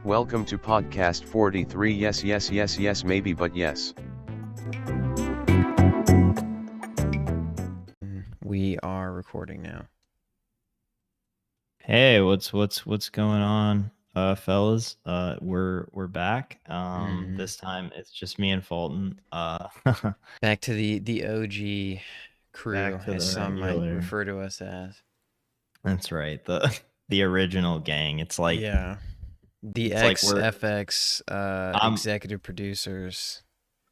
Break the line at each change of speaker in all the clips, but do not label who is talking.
Welcome to podcast 43. Yes, yes, yes, yes, maybe, but yes.
We are recording now.
Hey, what's going on, fellas? We're back. This time it's just me and Fulton.
Back to the OG crew,
Back to
as
the
some might
regular.
refer to us as.
That's right. The original gang. It's like
the
it's like we're-
XFX executive producers.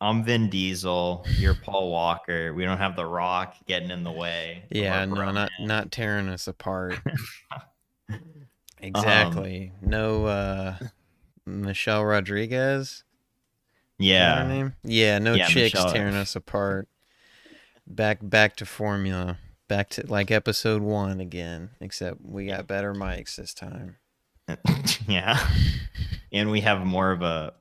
I'm Vin Diesel. You're Paul Walker. We don't have The Rock getting in the way. of
Yeah,
our
no,
bromance.
not tearing us apart. Exactly. No Michelle Rodriguez. Is that
Yeah.
her name? Yeah, no
Yeah,
chicks
Michelle.
tearing us apart. Back to formula. Back to like episode 1 again, except we got better mics this time.
Yeah. And we have more of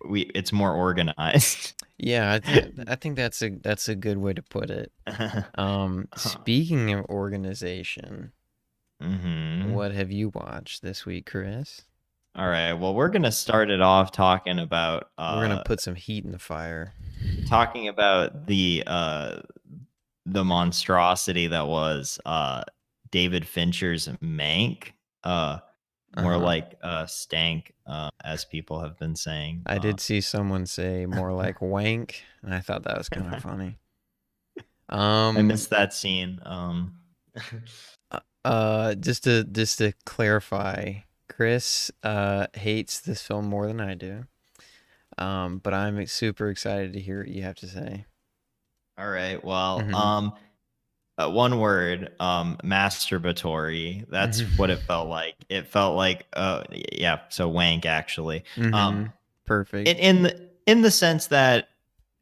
it's more organized.
Yeah, I think that's a good way to put it. Speaking of organization, what have you watched this week, Chris?
All right. Well, we're gonna start it off talking about.
We're gonna put some heat in the fire.
Talking about the monstrosity that was David Fincher's Mank. More like stank, as people have been saying.
I did see someone say more like wank, and I thought that was kind of funny.
I missed that scene.
Just to clarify, Chris hates this film more than I do. But I'm super excited to hear what you have to say.
All right. Well, one word, masturbatory. That's what it felt like. It felt like, yeah. So wank, actually.
Perfect.
In the sense that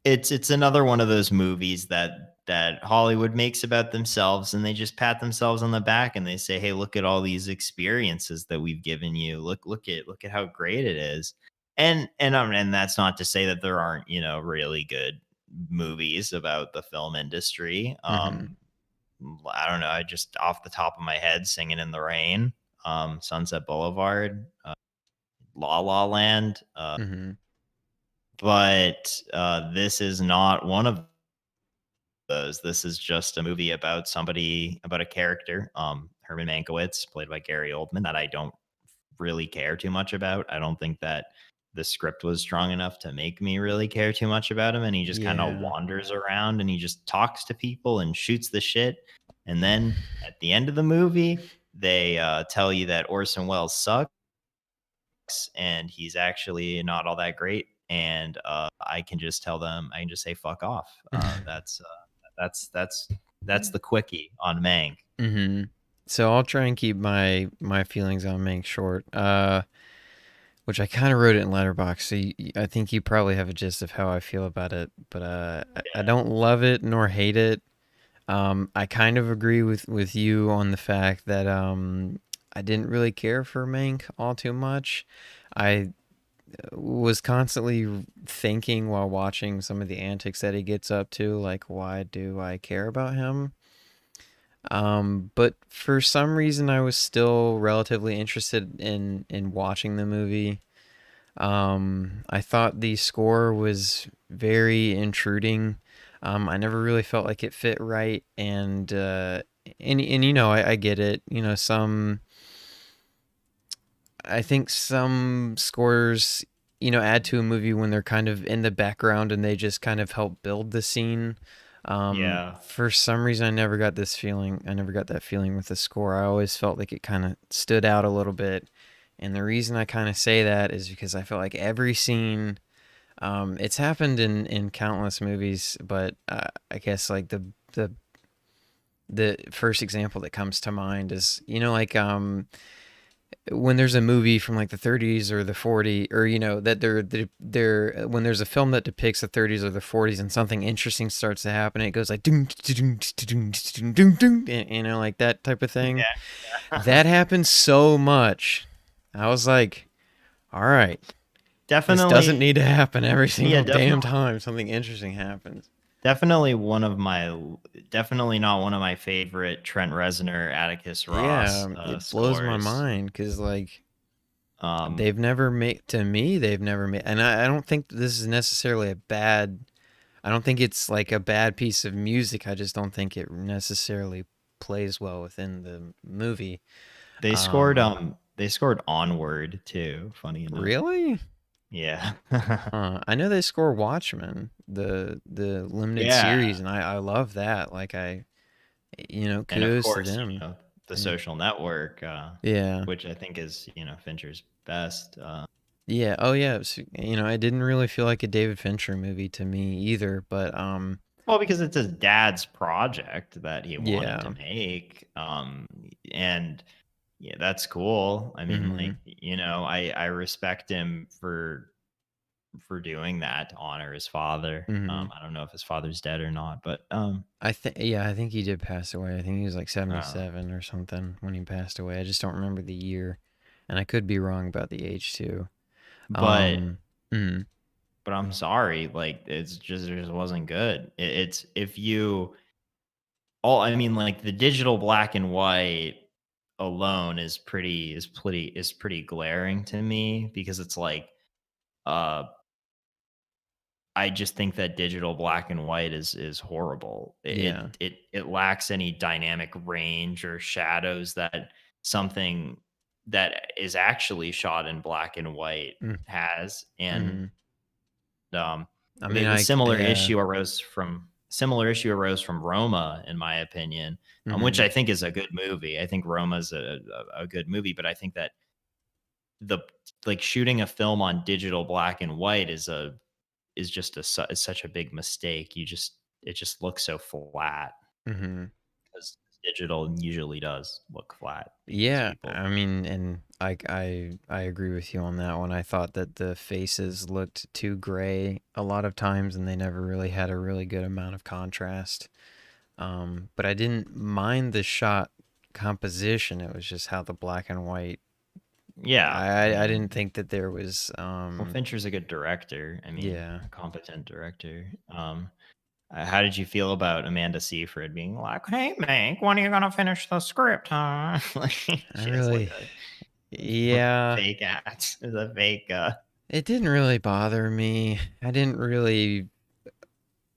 it's another one of those movies that Hollywood makes about themselves, and they just pat themselves on the back and they say, "Hey, look at all these experiences that we've given you. Look at how great it is." And that's not to say that there aren't, really good movies about the film industry. I don't know. I just off the top of my head, Singing in the Rain, Sunset Boulevard, La La Land. But this is not one of those. This is just a movie about a character, Herman Mankiewicz, played by Gary Oldman, that I don't really care too much about. I don't think that the script was strong enough to make me really care too much about him. And he just kind of wanders around and he just talks to people and shoots the shit. And then at the end of the movie, they tell you that Orson Welles sucks and he's actually not all that great. And I can just say fuck off. That's the quickie on Mank.
So I'll try and keep my feelings on Mank short. Which I kind of wrote it in Letterboxd, so I think you probably have a gist of how I feel about it. But I don't love it nor hate it. I kind of agree with you on the fact that I didn't really care for Mank all too much. I was constantly thinking while watching some of the antics that he gets up to, like, why do I care about him? But for some reason I was still relatively interested in watching the movie. I thought the score was very intruding. I never really felt like it fit right, and I get it. I think some scores, add to a movie when they're kind of in the background and they just kind of help build the scene. For some reason, I never got that feeling with the score. I always felt like it kind of stood out a little bit. And the reason I kind of say that is because I felt like every scene, it's happened in countless movies, but I guess like the first example that comes to mind is, when there's a movie from like the 30s or the 40s, or that they're when there's a film that depicts the 30s or the 40s and something interesting starts to happen, it goes like ding, ding, ding, ding, ding, ding, like that type of thing. That happens so much. I was like, all right,
definitely
this doesn't need to happen every single damn time something interesting happens.
Definitely not one of my favorite Trent Reznor, Atticus Ross.
Yeah, it blows my mind because like They've never made to me. They've never made, and I don't think this is necessarily a bad. I don't think it's like a bad piece of music. I just don't think it necessarily plays well within the movie. Um,
they scored Onward too, funny enough.
really?
Yeah.
I know they score Watchmen, the limited series,
Yeah.
and I love that. Like
And of
kudos to
course,
them.
The
Yeah.
Social Network,
Yeah.
which I think is, Fincher's best.
Yeah. Oh yeah. It didn't really feel like a David Fincher movie to me either, but
Well, because it's his dad's project that he wanted to
yeah.
make. And yeah, that's cool. I mean,
Mhm.
like, I respect him for doing that to honor his father.
Mhm.
I don't know if his father's dead or not, but
I think he did pass away. I think he was like
uh,
77 or something when he passed away. I just don't remember the year. And I could be wrong about the age too.
but
Um mhm.
I'm sorry, like it just wasn't good. It's if you all I mean, like the digital black and white alone is pretty glaring to me because it's like uh I just think that digital black and white is horrible.
Yeah.
It lacks any dynamic range or shadows that something that is actually shot in black and white
Mm,
has. And
mhm.
um
I mean,
the
yeah.
similar issue arose from Roma, in my opinion, which
Mhm.
I think is a good movie. I think Roma's a good movie, but I think that the like shooting a film on digital black and white is just is such a big mistake. It just looks so flat
Mhm.
because digital usually does look flat because
Yeah,
people.
I mean, and I agree with you on that one. I thought that the faces looked too gray a lot of times, and they never really had a really good amount of contrast. But I didn't mind the shot composition. It was just how the black and white.
Yeah, I
I didn't
mean,
think that there was.
well, Fincher's a good director. I mean,
Yeah,
a competent director. How did you feel about Amanda Seyfried being like, "Hey, Mank, when are you gonna finish the script, huh?" Like
I
she has like
really. Yeah,
fake act, the fake.
it didn't really bother me. I didn't really.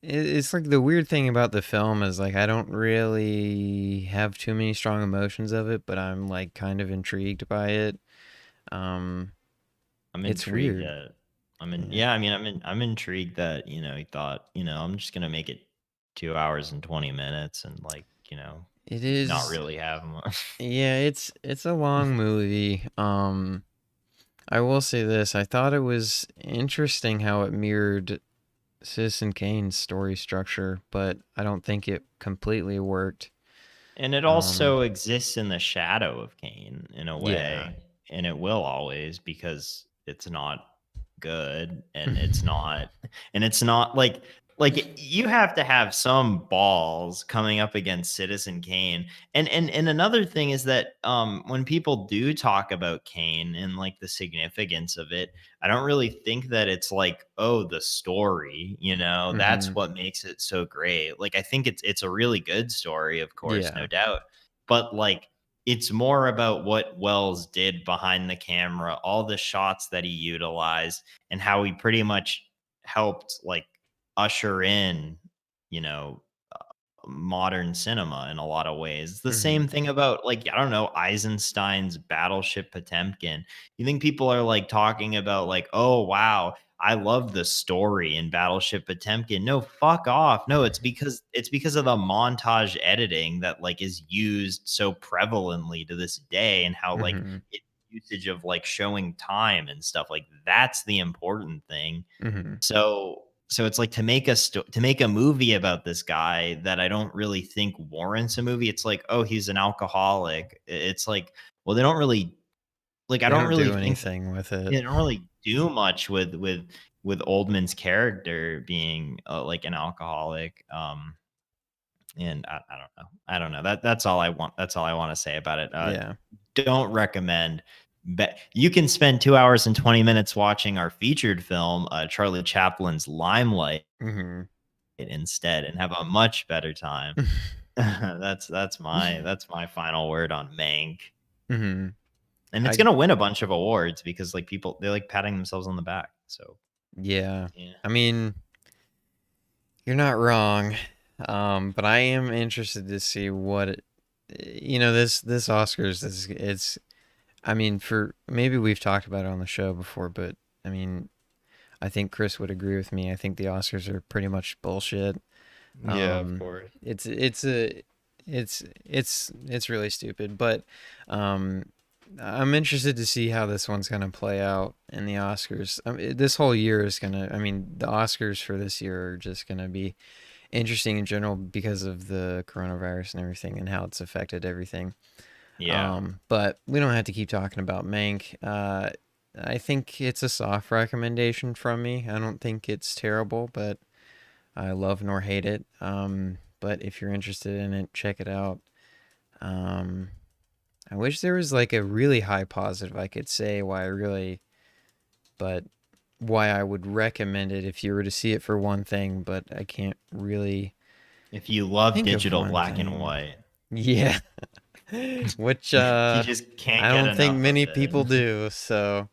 It's like the weird thing about the film is like I don't really have too many strong emotions of it, but I'm like kind of intrigued by it. Um,
I'm
it's
intrigued
weird.
that
Yeah,
yeah, I mean, I'm intrigued that, he thought, I'm just gonna make it 2 hours and 20 minutes and like,
it
not
is.
really have much.
Yeah, it's a long movie. I will say this: I thought it was interesting how it mirrored Citizen Kane's story structure, but I don't think it completely worked.
And it
Um,
also exists in the shadow of Cain in a
yeah.
way, and it will always because it's not good and it's not like you have to have some balls coming up against Citizen Kane. And another thing is that when people do talk about Kane and like the significance of it, I don't really think that it's like, oh, the story, that's
Hmm.
what makes it so great. Like I think it's a really good story, of course, no
Yeah.
doubt. But like it's more about what Wells did behind the camera, all the shots that he utilized, and how he pretty much helped like usher in, you know, modern cinema in a lot of ways. It's the
Hmm.
same thing about like I don't know Eisenstein's Battleship Potemkin. You think people are like talking about like, "Oh wow, I love the story in Battleship Potemkin." No, fuck off. No, it's because of the montage editing that like is used so prevalently to this day and how like
Hmm.
it usage of like showing time and stuff like that's the important thing.
Hmm.
So it's like to make a movie about this guy that I don't really think warrants a movie. It's like, oh, he's an alcoholic. It's like, well, they don't really like. I
They
don't
don't
really
do
think
anything with it.
they don't really do much with Oldman's character being like an alcoholic. And I don't know. I don't know. That's all I want. That's all I want to say about it.
Yeah.
Don't recommend. But you can spend 2 hours and 20 minutes watching our featured film, Charlie Chaplin's Limelight,
Hmm.
instead, and have a much better time. That's my final word on Mank.
Hmm.
And it's
I
gonna win a bunch of awards because like people they like patting themselves on the back. So
yeah.
yeah.
I mean, you're not wrong. But I am interested to see what this Oscars is. It's I mean, for maybe we've talked about it on the show before, but I mean, I think Chris would agree with me. I think the Oscars are pretty much bullshit.
Yeah, of
Um,
course.
it's really stupid, but um, I'm interested to see how this one's gonna play out in the Oscars. This whole year is gonna. I mean, the Oscars for this year are just gonna be interesting in general because of the coronavirus and everything and how it's affected everything.
Yeah.
But we don't have to keep talking about Mank. I think it's a soft recommendation from me. I don't think it's terrible, but I love nor hate it. But if you're interested in it, check it out. Um, I wish there was like a really high positive I could say but why I would recommend it if you were to see it for one thing, but I can't really
If you love
think of
digital
one
black and
thing.
white,
Yeah. Which
you just can't
I
get
don't think
enough of
many
it.
people do. So,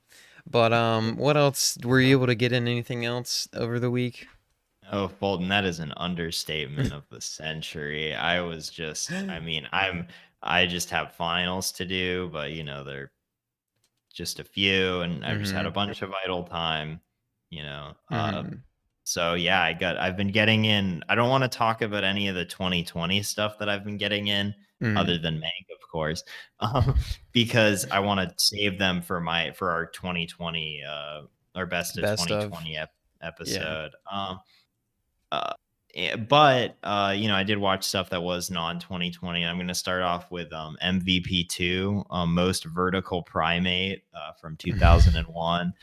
but what else were you able to get in anything else over the week?
Oh, Fulton, that is an understatement of the century. I mean, I just have finals to do, but they're just a few, and I've just had a
Mhm.
bunch of idle time, you know.
Mhm.
So yeah, I've been getting in. I don't want to talk about any of the 2020 stuff that I've been getting in, other
Mhm.
than Mank, of course, um, because I want to save them for our 2020, our best of
Best of.
2020
Yeah.
episode. Uh, but I did watch stuff that was non 2020. I'm going to start off with MVP2, Most Vertical Primate from 2001.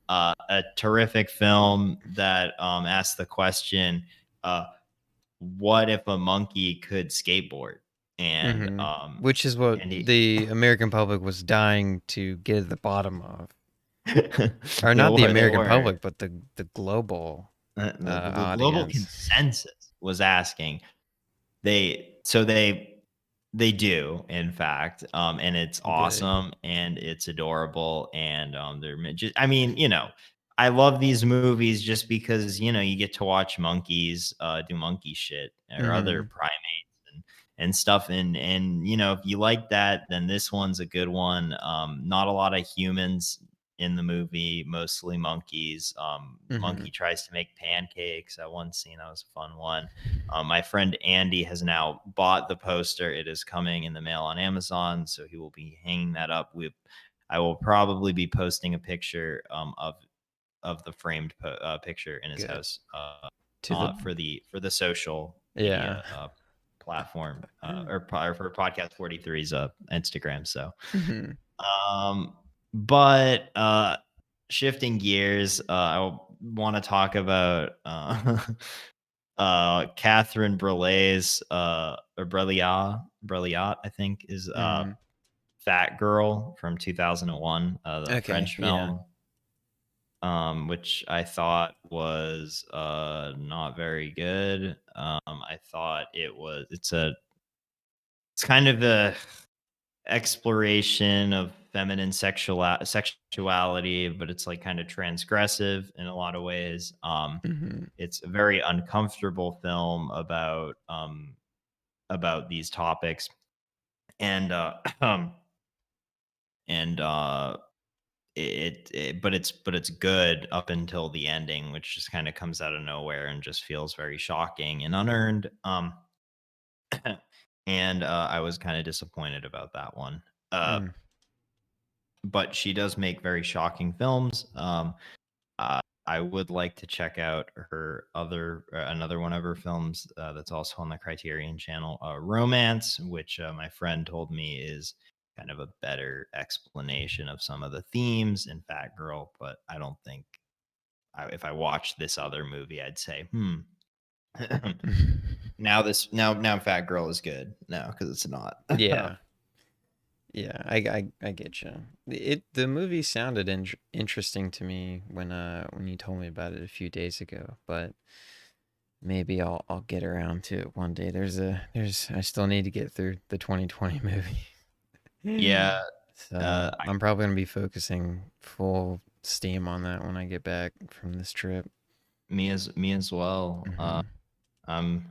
A terrific film that asks the question, uh, what if a monkey could skateboard? And
Mhm. Which is what
and he,
the American public was dying to get at the bottom of. Or
they
not the
were, they
American
were.
public, but the global
The global
audience.
consensus was asking. They do, in fact, and it's
Good.
awesome and it's adorable, and just, I mean, I love these movies just because you get to watch monkeys do monkey shit or other
Mhm.
primates and stuff, and if you like that, then this one's a good one. Not a lot of humans in the movie, mostly monkeys. The
Mhm.
monkey tries to make pancakes. That one scene, that was a fun one. My friend Andy has now bought the poster. It is coming in the mail on Amazon, so he will be hanging that up. I will probably be posting a picture of the framed picture in his
Good.
house
To the
for the social
yeah.
media platform or for Podcast 43's Instagram. So,
Mhm.
um, but shifting gears, I want to talk about Catherine Breillat's or Breillat, I think, is
Mhm.
Fat Girl from 2001, the
Okay,
French
yeah.
film, which I thought was not very good. I thought it's kind of a exploration of feminine sexuality, but it's like kind of transgressive in a lot of ways.
Mhm.
It's a very uncomfortable film about these topics, and and but it's good up until the ending, which just kind of comes out of nowhere and just feels very shocking and unearned. And I was kind of disappointed about that one.
Mm.
But she does make very shocking films. I would like to check out her another one of her films that's also on the Criterion Channel, Romance, which my friend told me is kind of a better explanation of some of the themes in Fat Girl. But I don't think if I watched this other movie, I'd say, now Fat Girl is good. No, because it's not.
Yeah. Yeah, I get you. The movie sounded interesting to me when you told me about it a few days ago, but maybe I'll get around to it one day. I still need to get through the 2020 movie.
Yeah.
So
I,
I'm probably gonna be focusing full steam on that when I get back from this trip.
me as well.
Hmm.
I'm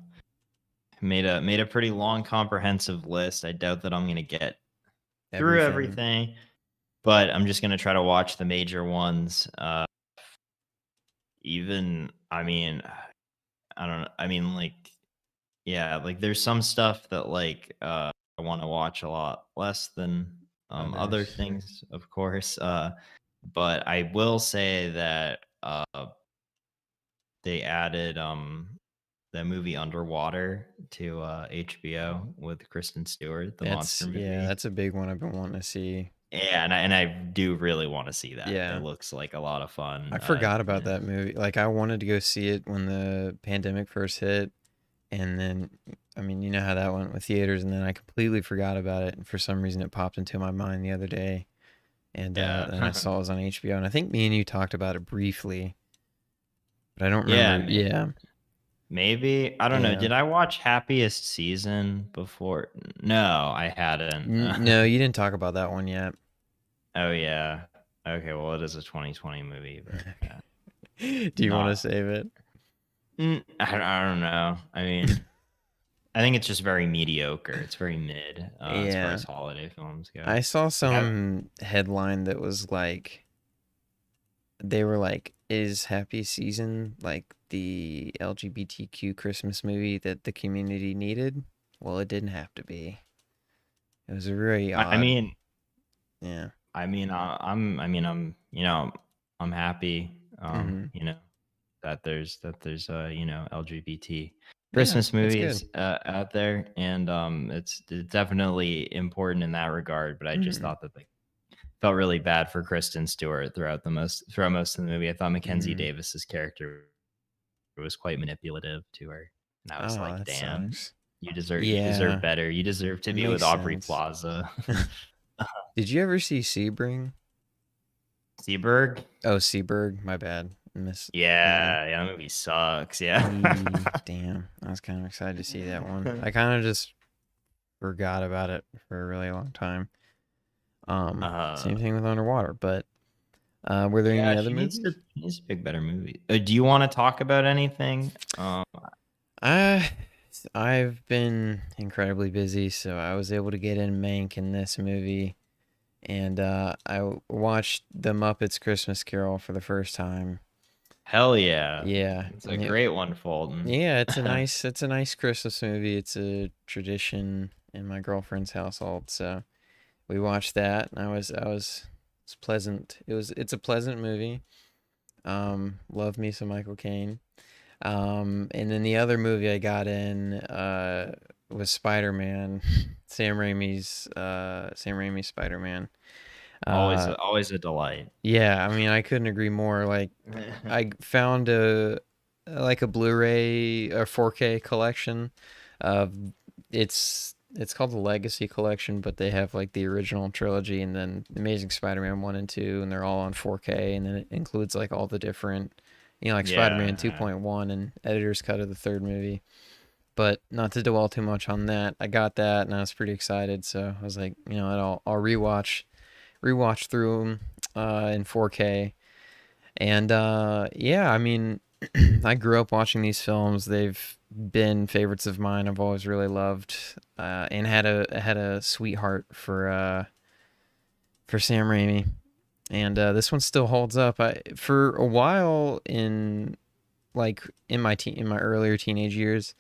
made a pretty long, comprehensive list. I doubt that I'm gonna get through
Everything.
everything, but I'm just gonna try to watch the major ones. Even I mean, I don't know. I mean, like, yeah, like there's some stuff that like I want to watch a lot less than other
Others.
things, of course. But I will say that they added that movie Underwater to HBO with Kristen Stewart, the monster
Yeah,
movie.
that's a big one I've been wanting to see.
Yeah, and I do really want to see that. That
Yeah.
looks like a lot of fun.
I forgot about
Yeah.
that movie. Like I wanted to go see it when the pandemic first hit, and then I mean, you know how that went with theaters, and then I completely forgot about it, and for some reason it popped into my mind the other day, and then I
Yeah.
saw it was on HBO, and I think me and you talked about it briefly, but I don't
Yeah,
remember. Yeah.
maybe. I don't know.
Yeah.
Did I watch Happiest Season before? No, I hadn't.
No, you didn't talk about that one yet.
Oh yeah. Okay, well it is a 2020 movie, but
Do you want to
not.
save it?
I don't know. I mean, I think it's just very mediocre. It's very mid as far
Yeah.
as holiday films go.
I saw
Like,
some headline that was like they were like, is Happy Season like the LGBTQ Christmas movie that the community needed? Well, it didn't have to be. It was a really
I
odd.
mean,
Yeah.
I'm happy.
Hmm.
That there's LGBT
Yeah,
Christmas
it's good.
movies out there, and it's definitely important in that regard. But I just
Hmm.
thought that they felt really bad for Kristen Stewart throughout most of the movie. I thought Mackenzie
Hmm.
Davis's character was quite manipulative to her, and I was
Oh,
like,
that
damn,
sucks.
you deserve
Yeah,
better. You deserve to
it
be with
makes
Aubrey
sense.
Plaza.
Did you ever see Sebring?
Seberg.
Oh, Seberg. My bad. Miss. Yeah.
Yeah, yeah, that movie sucks. Yeah.
Damn. I was kind of excited to see that one. I kind of just forgot about it for a really long time.
uh,
Same thing with Underwater. But were there any
yeah,
other
she needs to pick better movie. Do you want to talk about anything?
I I've been incredibly busy, so I was able to get in Mank in this movie, and watched the Muppets Christmas Carol for the first time.
Hell yeah,
Yeah,
it's a
and
great one, Fulton.
yeah, it's a nice Christmas movie. It's a tradition in my girlfriend's household, so we watched that, and it's pleasant. It's a pleasant movie. Love me some Michael Caine. And then the other movie I got in was Spider-Man, Sam Raimi's Spider-Man.
always,
Uh,
always a delight.
yeah, I mean I couldn't agree more. Like I found a Blu-ray or 4K collection of it's called the Legacy Collection, but they have like the original trilogy and then Amazing Spider-Man 1 and 2, and they're all on 4K, and then it includes like all the different, like Spider-Man
Yeah,
2.1 and editor's cut of the third movie. But not to dwell too much on that, I got that and I was pretty excited, so I was like, I'll rewatch through them in 4K. And yeah, I mean, I grew up watching these films. They've been favorites of mine. I've always really loved, and had a sweetheart for Sam Raimi. And this one still holds up. For a while in my earlier teenage years,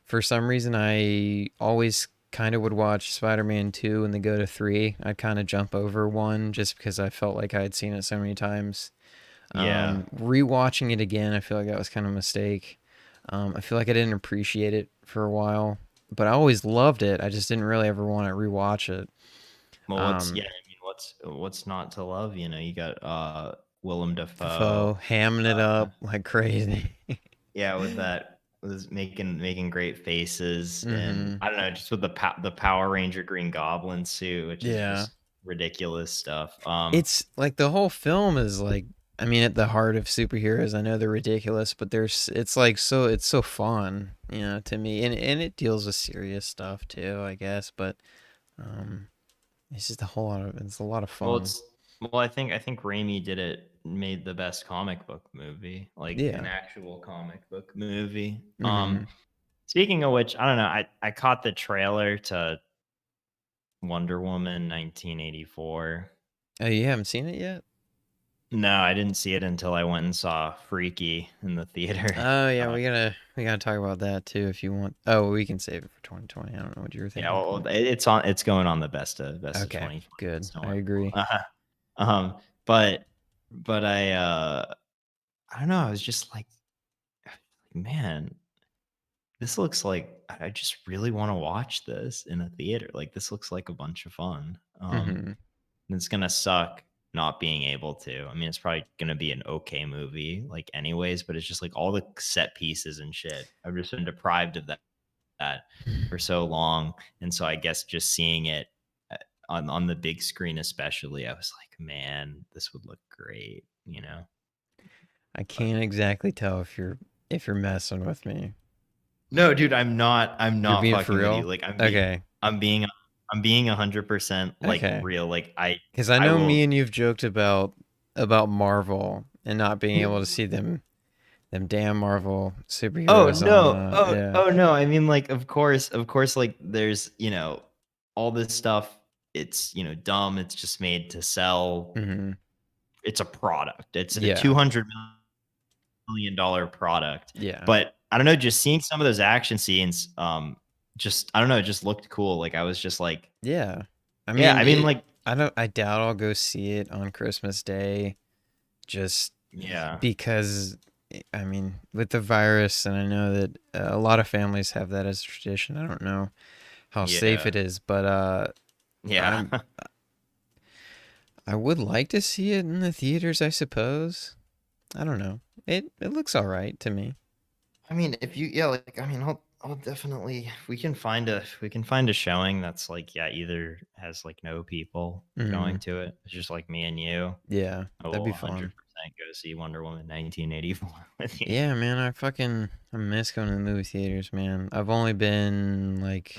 for some reason I always kind of would watch Spider-Man 2 and then go to 3. I'd kind of jump over 1 just because I felt like I had seen it so many times.
yeah.
Rewatching it again, I feel like that was kind of a mistake. I feel like I didn't appreciate it for a while, but I always loved it. I just didn't really ever want to rewatch it.
Well,
Um,
I mean, what's not to love? You got Willem
Defoe
Dafoe.
hamming it
Uh,
up like crazy.
yeah, with that was making great faces, and
Hmm.
I don't know, just with the Power Ranger Green Goblin suit, which is
Yeah.
just ridiculous stuff.
It's like the whole film is like, I mean, at the heart of superheroes, I know they're ridiculous, but it's so fun, to me, and it deals with serious stuff too, I guess. But um, It's just it's a lot of
Well,
fun.
I think Raimi made the best comic book movie, like an
Yeah.
actual comic book movie.
Hmm.
Speaking of which, I don't know, I caught the trailer to Wonder Woman 1984.
Oh, you haven't seen it yet?
No, I didn't see it until I went and saw Freaky in the theater.
Oh yeah,
Uh,
we gotta talk about that too if you want. Oh, we can save it for 2020. I don't know what you were
yeah,
thinking,
well,
Cole.
it's going on the best of
Okay,
2020
good.
list, don't
I
worry.
agree.
Um, but I don't know, I was just like, man, this looks like I just really want to watch this in a theater. Like this looks like a bunch of fun.
Hmm.
And it's gonna suck not being able to. I mean, it's probably gonna be an okay movie, like anyways, but it's just like all the set pieces and shit. I've just been deprived of that for so long. And so I guess just seeing it uh, on the big screen, especially, I was like, man, this would look great, you know?
I
But
can't exactly tell if you're messing with me.
no, dude, I'm
You're
not
being for
fucking with you.
real?
Like
Okay.
I'm being I'm being 100% like
Okay.
real. Like
Because I
I
know me
will
and you've joked about Marvel and not being able to see them damn Marvel
Oh
superheroes on
no.
yeah.
Oh no. I mean like of course like there's, all this stuff, it's, dumb. It's just made to sell.
Hmm.
It's a product. It's a
Yeah.
$200 million product.
Yeah.
But I don't know, just seeing some of those action scenes, just I don't know, it just looked cool. Like I was just like,
Yeah. I
yeah,
mean,
I mean like
I doubt I'll go see it on Christmas Day just
yeah.
because I mean, with the virus and I know that a lot of families have that as a tradition. I don't know how safe
Yeah.
it is, but
Yeah.
I'm I would like to see it in the theaters, I suppose. I don't know. It looks all right to me.
I mean, if you yeah, like I mean, I'll definitely we can find a showing that's like yeah, either has like no people going
Hmm.
to it. It's just like me and you.
Yeah,
I
that'd
will
be fun.
100% go see Wonder Woman 1984 with you.
Yeah, man, I miss going to the movie theaters, man. I've only been like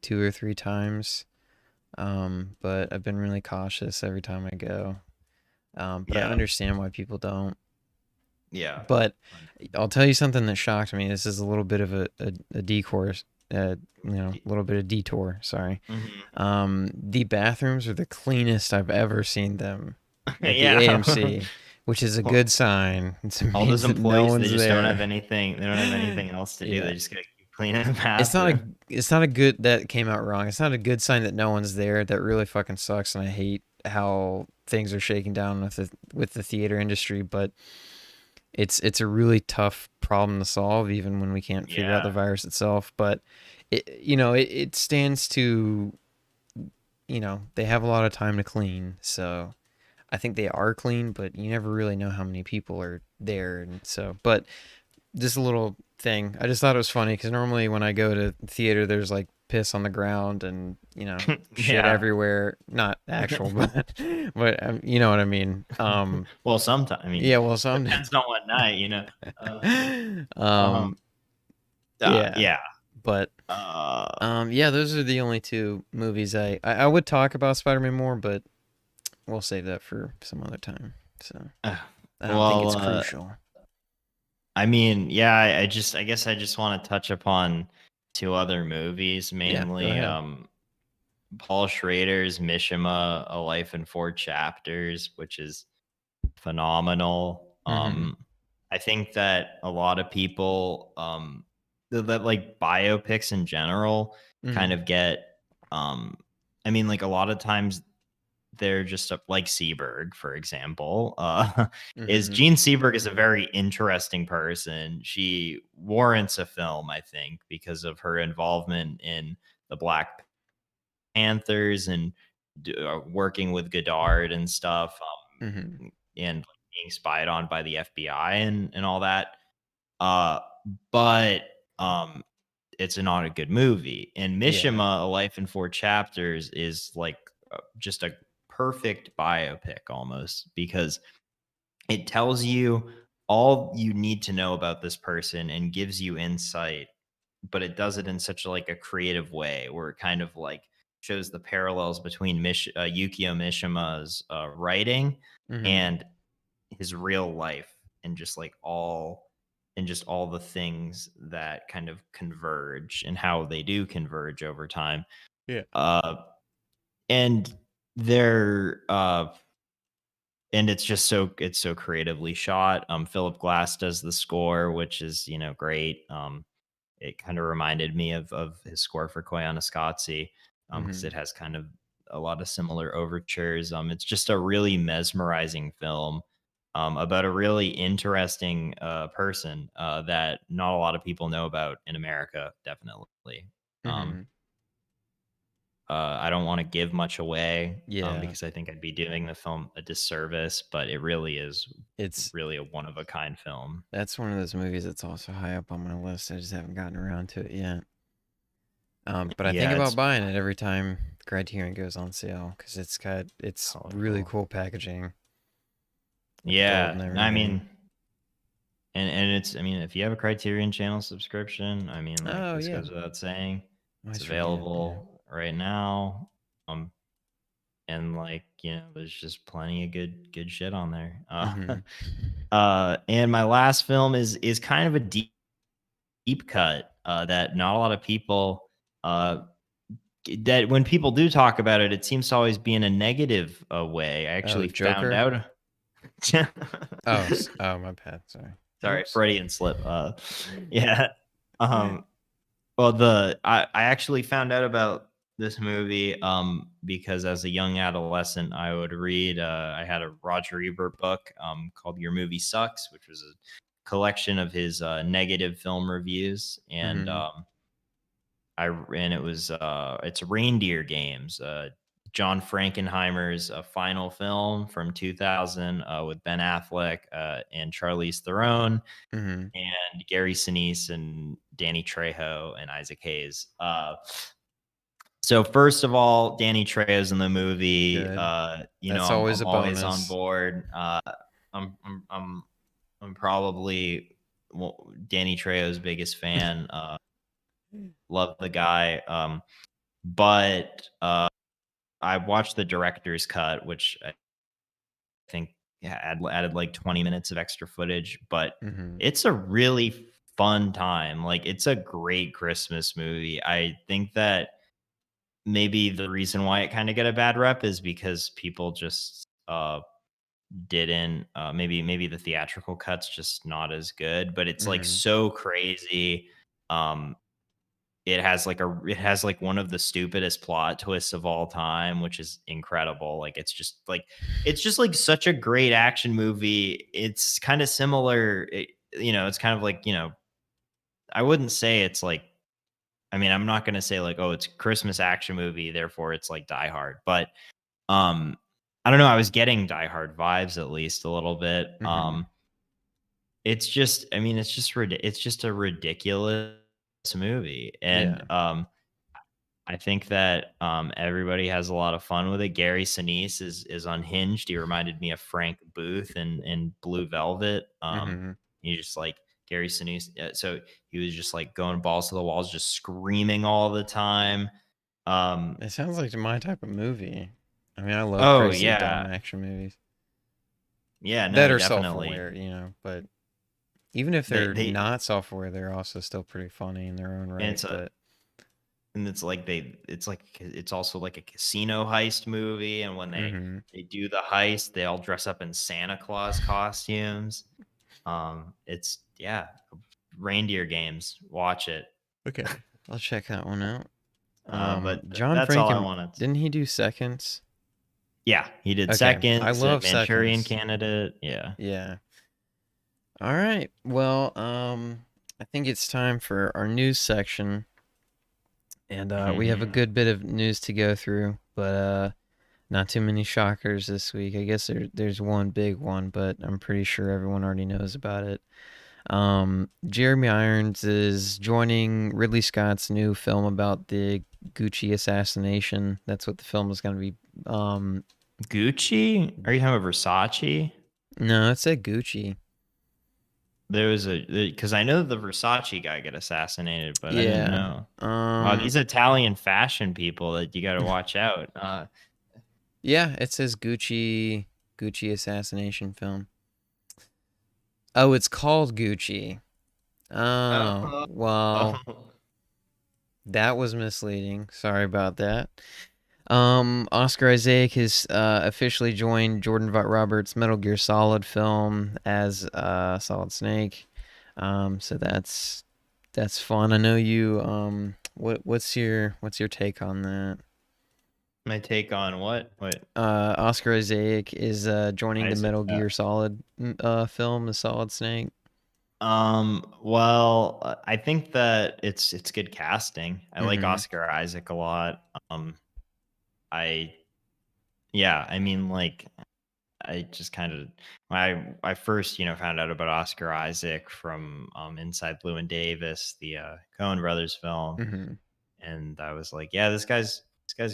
two or three times, but I've been really cautious every time I go. But I
Yeah.
understand why people don't.
Yeah.
But I'll tell you something that shocked me. This is a little bit of a decourse, a little bit of detour. Sorry.
Mhm.
The bathrooms are the cleanest I've ever seen them at the
Yeah.
AMC, which is a
Well,
good sign. It
all those
means that no
employees, they
one's
just don't have
there.
anything. They don't have anything else to do.
Yeah.
They just gotta keep cleaning the
It's not a
bathroom.
it's not a good that came out wrong. It's not a good sign that no one's there. That really fucking sucks, and I hate how things are shaking down with the theater industry, but it's a really tough problem to solve even when we can't figure out the
Yeah.
virus itself, but it stands to, they have a lot of time to clean, so I think they are clean, but you never really know how many people are there, and so but just a little thing. I just thought it was funny because normally when I go to theater, there's like piss on the ground and shit
Yeah.
everywhere. Not actual, but you know what I mean.
Well, sometimes I mean,
Yeah, well, some.
depends on what night, Uh,
um,
um,
yeah,
yeah.
but
Uh,
yeah, those are the only two movies I would talk about Spider-Man more, but we'll save that for some other time. So
uh,
I don't think
well,
it's crucial.
I mean, yeah, I guess I just want to touch upon two other movies,
Yeah, go
mainly.
ahead.
Paul Schrader's Mishima: A Life in Four Chapters, which is phenomenal.
Mm-hmm.
I think that a lot of people, that like biopics in general, kind
Mm-hmm.
of get, um, I mean, like a lot of times they're just like Seberg, for example. Is
Mm-hmm.
Gene Seberg is a very interesting person. She warrants a film, I think, because of her involvement in the Black Panthers and working with Godard and stuff,
Mm-hmm.
and being spied on by the FBI and all that. Uh, but it's not a good movie. And
Yeah.
Mishima: A Life in Four Chapters is like just a perfect biopic almost, because it tells you all you need to know about this person and gives you insight, but it does it in such a, like a creative way where it kind of like shows the parallels between Yukio Mishima's writing
Mm-hmm.
and his real life, and just like all the things that kind of converge and how they do converge over time.
Yeah.
Uh, and they're and it's so creatively shot. Philip Glass does the score, which is great. It kind of reminded me of his score for Koyaanisqatsi, because
Mm-hmm.
it has kind of a lot of similar overtures. It's just a really mesmerizing film, about a really interesting person that not a lot of people know about in America. Definitely. Um,
Mm-hmm.
I don't want to give much away,
Yeah.
because I think I'd be doing the film a disservice, but it really is
It's
really a one of a kind film.
That's one of those movies that's also high up on my list. I just haven't gotten around to it yet. But I think
Yeah,
about
it's
buying it every time Criterion goes on sale because it's
oh,
really
cool.
cool packaging with the gold
Yeah,
and
I
everything.
mean, and it's, I mean, if you have a Criterion Channel subscription, I mean, like,
Oh
this
yeah,
goes without saying.
I
It's
always forget. Yeah.
available right now. And like, there's just plenty of good shit on there.
Mm-hmm.
And my last film is kind of a deep cut, that not a lot of people, uh that when people do talk about it, it seems to always be in a negative way. I
Oh,
actually found
Joker.
out.
Oh, my bad. Sorry.
Sorry,
Oops.
Freudian slip. Yeah. Um, well, I actually found out about this movie because as a young adolescent, I would read. I had a Roger Ebert book called "Your Movie Sucks," which was a collection of his negative film reviews, and
Mm-hmm.
it was it's Reindeer Games. John Frankenheimer's final film from 2000, with Ben Affleck and Charlize Theron
Mm-hmm.
and Gary Sinise and Danny Trejo and Isaac Hayes. So first of all, Danny Trejo's in the movie.
Good. That's
I'm
always
I'm
a
always on
bonus.
board. I'm I'm I'm I'm probably Danny Trejo's biggest fan. Love the guy. But I watched the director's cut, which I think added like 20 minutes of extra footage, but
Mm-hmm.
it's a really fun time. Like, it's a great Christmas movie. I think that maybe the reason why it kind of got a bad rep is because people just didn't maybe the theatrical cut's just not as good, but it's like
Mm-hmm.
so crazy. Um it has like one of the stupidest plot twists of all time, which is incredible. Like, it's just like such a great action movie. It's kind of similar, it's kind of like, I wouldn't say it's like, I mean, I'm not going to say like, oh, it's a Christmas action movie, therefore it's like Die Hard, but um I don't know, I was getting Die Hard vibes at least a little bit.
Mm-hmm.
It's just, I mean, it's just a ridiculous movie, and
Yeah.
I think that everybody has a lot of fun with it. Gary Sinise is unhinged. He reminded me of Frank Booth in Blue Velvet.
Mm-hmm.
He just like Gary Sinise. So he was just like going balls to the walls, just screaming all the time. Um,
It sounds like my type of movie. I mean, I love
oh
crazy dumb
yeah,
action movies
yeah,
that
no,
are
definitely.
self-aware, but even if they're
They
not self-aware, they're also still pretty funny in their own
and
right. But
it's like it's also like a casino heist movie, and when
mm-hmm.
they do the heist, they all dress up in Santa Claus costumes. It's yeah, Reindeer Games. Watch it.
Okay, I'll check that one out.
But
John
that's all I
Franken,
wanted.
didn't he do Seconds?
Yeah, he did
Okay, I
Seconds,
love
Manchurian
Seconds.
Candidate. Yeah.
Yeah. All right. Well, I think it's time for our news section, and we have a
Mhm.
good bit of news to go through, but not too many shockers this week. I guess there's one big one, but I'm pretty sure everyone already knows about it. Jeremy Irons is joining Ridley Scott's new film about the Gucci assassination. That's what the film is going to be.
Gucci? Are you talking about Versace?
No, it said Gucci.
There was because I know the Versace guy got assassinated, but I didn't
Yeah.
know. Wow, these Italian fashion people that you got to watch out.
Yeah, it says Gucci assassination film. Oh, it's called Gucci. Oh,
Oh,
well,
oh.
that was misleading. Sorry about that. Oscar Isaac has officially joined Jordan Roberts' Metal Gear Solid film as Solid Snake. So that's fun. I know you. What's your take on that?
My take on what? What?
Oscar Isaac is joining the
Isaac?
Metal Gear Solid film, the Solid Snake.
Well, I think that it's good casting. I like
Mm-hmm.
Oscar Isaac a lot. I yeah, I mean, like, I just kind of I first found out about Oscar Isaac from Inside Llewyn Davis, the Coen Brothers film,
Mm-hmm.
and I was like, yeah, this guy's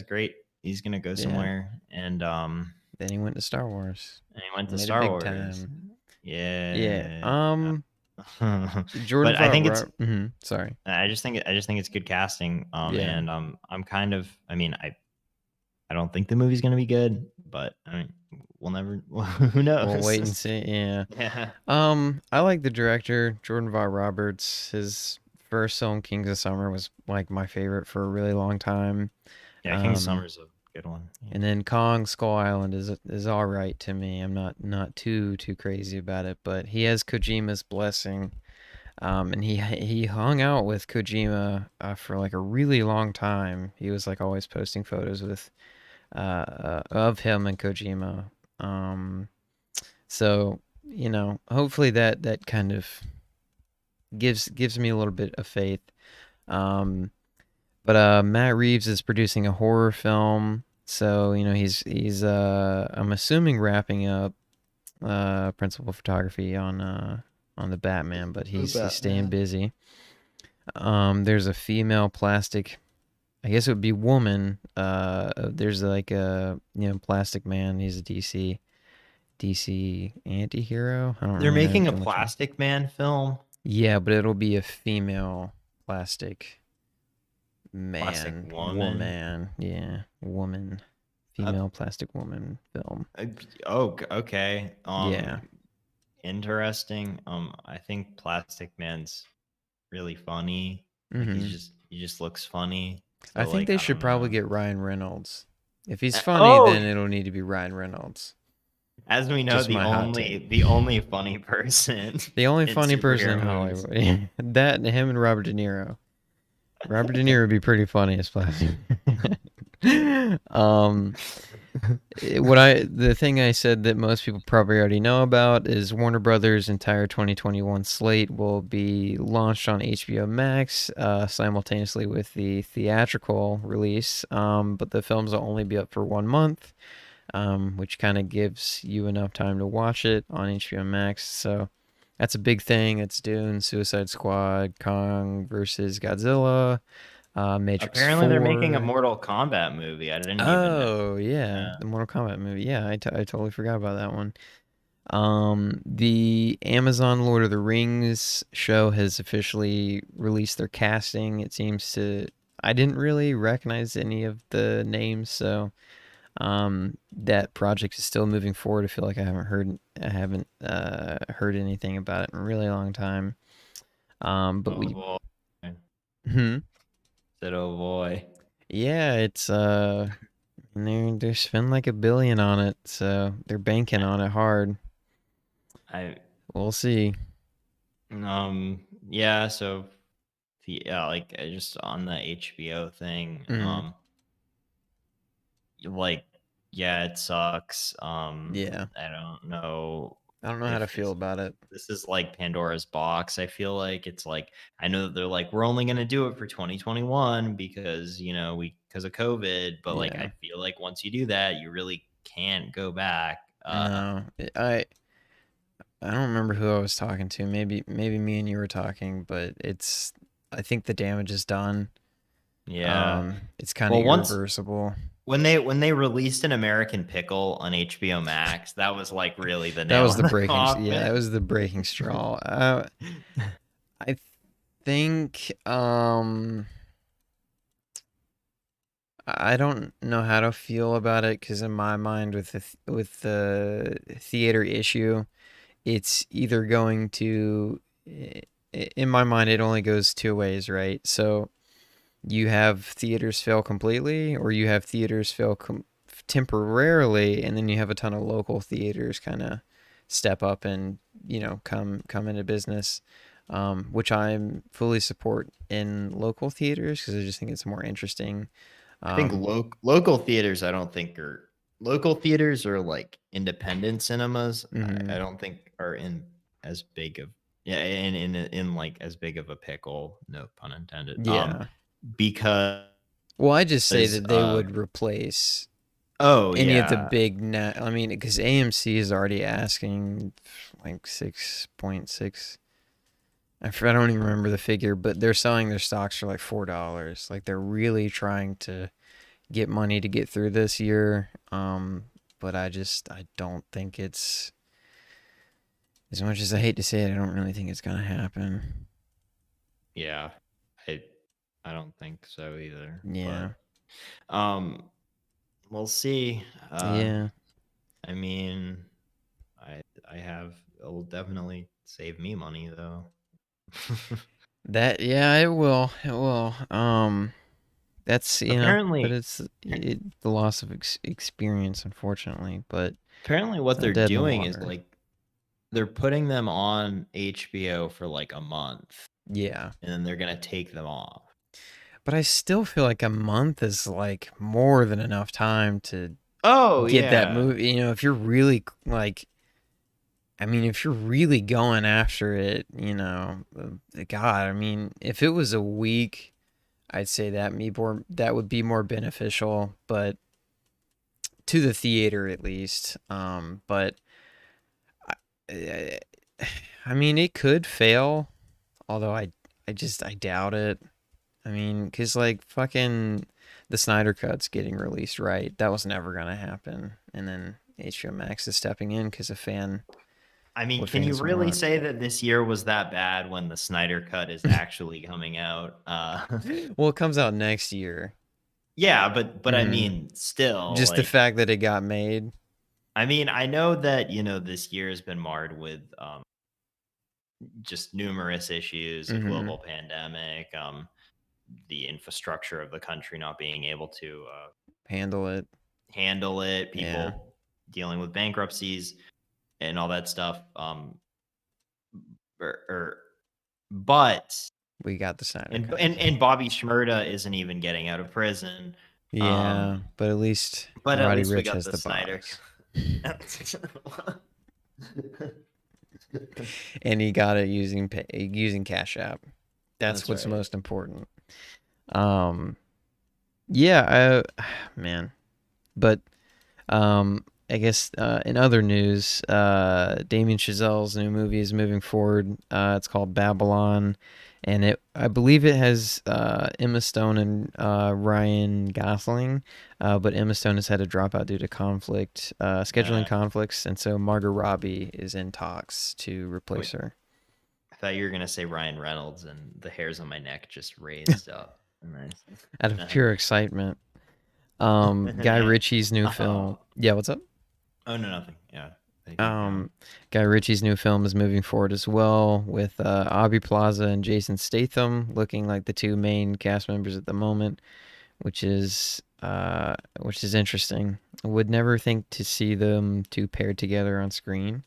great. He's gonna go
Yeah.
somewhere,
Then he went to Star Wars.
and he went to
Made a
Star
big
Wars.
time. Yeah.
Yeah,
Jordan
but I think it's
Mm-hmm. Sorry.
I just think it's good casting.
Yeah.
And I'm kind of I mean I don't think the movie's gonna be good, but I mean we'll never who
We'll wait and
knows.
see. Yeah.
Yeah.
I like the director, Jordan Roberts. His first film, Kings of Summer, was like my favorite for a really long time.
Yeah, King of
Um,
Summer's a good one. Yeah.
and then Kong Skull Island is all right to me. I'm not too crazy about it, but he has Kojima's blessing. And he hung out with Kojima for like a really long time. He was like always posting photos with of him and Kojima. Um, so hopefully that kind of gives me a little bit of faith. Um, but Matt Reeves is producing a horror film, so he's I'm assuming wrapping up principal photography on the Batman, but he's staying
Batman.
busy. There's a female plastic, I guess it would be woman. There's like a Plastic Man. He's a DC anti-hero. I don't
They're
really know
making a
too much.
Plastic Man film.
Yeah, but it'll be a female plastic
Plastic
man,
Woman.
woman. Yeah, woman,
Uh,
female plastic woman film.
okay.
Yeah.
Interesting. I think Plastic Man's really funny. Like
Hmm.
he just looks funny.
I
So
think
like
they
I
should
don't
probably
know.
get Ryan Reynolds. If he's funny,
Oh,
then it'll need to be Ryan Reynolds.
as we know,
Just
the
my hot take.
only funny person
The only
in
funny person in
superhero movies.
Hollywood. That and him and Robert De Niro. Robert De Niro would be pretty funny as Plastic. um, the thing I said that most people probably already know about is Warner Brothers' entire 2021 slate will be launched on HBO Max simultaneously with the theatrical release. But the films will only be up for 1 month, which kind of gives you enough time to watch it on HBO Max. So that's a big thing. It's Dune, Suicide Squad, Kong versus Godzilla, Matrix
Apparently, they're making a
4.
Mortal Kombat movie. I didn't even know.
Oh yeah,
Yeah.
the Mortal Kombat movie. Yeah, I totally forgot about that one. The Amazon Lord of the Rings show has officially released their casting. It seems to. I didn't really recognize any of the names, so that project is still moving forward. I feel like I haven't heard anything about it in a really long time. But
Oh
we.
boy.
Hmm.
Said oh boy.
Yeah, it's they're spending like $1 billion on it, so they're banking on it hard.
I
We'll see.
yeah. So yeah, like just on the HBO thing.
Mm,
Like yeah, it sucks.
yeah,
I don't know
I don't know how to
if
feel about it.
this is like Pandora's box. I feel like it's like I know that they're like we're only going to do it for 2021 because because of COVID, but like
Yeah,
I feel like once you do that, you really can't go back.
no, I don't remember who I was talking to. Maybe me and you were talking, but I think the damage is done.
Yeah.
It's kind of
Well,
irreversible.
when they released An American Pickle on HBO Max, that was like really the
That
nail
was
in
the
the
breaking. Yeah, that
coffin.
was the breaking straw. I think I don't know how to feel about it because in my mind, with the theater issue, it's either going to, in my mind, it only goes two ways, right? So you have theaters fail completely, or you have theaters fail temporarily, and then you have a ton of local theaters kind of step up and come into business, which I'm fully support in local theaters because I just think it's more interesting.
I think
Um,
local theaters, I don't think are local theaters or like independent cinemas. I
mhm.
don't think are in as big of yeah in like as big of a pickle. No pun intended.
Yeah.
Because
Well, I just say that they would replace
oh
any of the
yeah,
big net. I mean, because AMC is already asking like 6.6. I don't even remember the figure, but they're selling their stocks for like $4. Like they're really trying to get money to get through this year. But I don't think it's, as much as I hate to say it, I don't really think it's gonna happen.
yeah. I I don't think so either.
Yeah.
But um, we'll see.
Yeah.
I mean, I have it'll definitely save me money though.
That, yeah, it will. It will. That's, but
apparently,
it's the loss of experience, unfortunately. But
apparently,
it's
what
not
they're
dead in the
doing is
water.
like they're putting them on HBO for like a month,
Yeah.
and then they're gonna take them off.
But I still feel like a month is like more than enough time to
Oh
get that
yeah,
movie. If you're really like, I mean, if you're really going after it, God, I mean, if it was a week, I'd say that would be more beneficial, but to the theater at least. But I, I mean, it could fail, although I doubt it. I mean, because like fucking the Snyder Cut's getting released, right? That was never gonna happen, and then HBO Max is stepping in because
I mean,
what
can you
fans
really
want.
say that this year was that bad when the Snyder Cut is actually coming out?
Well, it comes out next year.
Yeah, but I
Hmm.
mean, still,
Just the
like,
fact that it got made.
I mean, I know that this year has been marred with just numerous issues, a
Hmm.
global pandemic, the infrastructure of the country not being able to
Handle it.
handle it,
Yeah,
people dealing with bankruptcies and all that stuff. Er, er, but
we got the Snyder
and
Cut.
and Bobby Shmurda isn't even getting out of prison.
Yeah,
Um,
but at least
but at
Roddy
least we
Rich
got
has
the
the
Snyder.
box,
Cut.
and he got it using Cash App. That's
That's
what's
right.
most important. Um, yeah, man, but I guess in other news, Damien Chazelle's new movie is moving forward. It's called Babylon, and I believe it has Emma Stone and Ryan Gosling, but Emma Stone has had to drop out due to scheduling
Uh,
conflicts, and so Margot Robbie is in talks to replace
wait,
her.
I thought you were gonna say Ryan Reynolds, and the hairs on my neck just raised up. Nice.
Out of pure excitement. Guy
Yeah.
Ritchie's new film.
Oh.
Yeah, what's up?
Oh no, nothing. Yeah. They keep going.
Um, Guy Ritchie's new film is moving forward as well, with Aubrey Plaza and Jason Statham looking like the two main cast members at the moment, which is interesting. I would never think to see them two paired together on screen.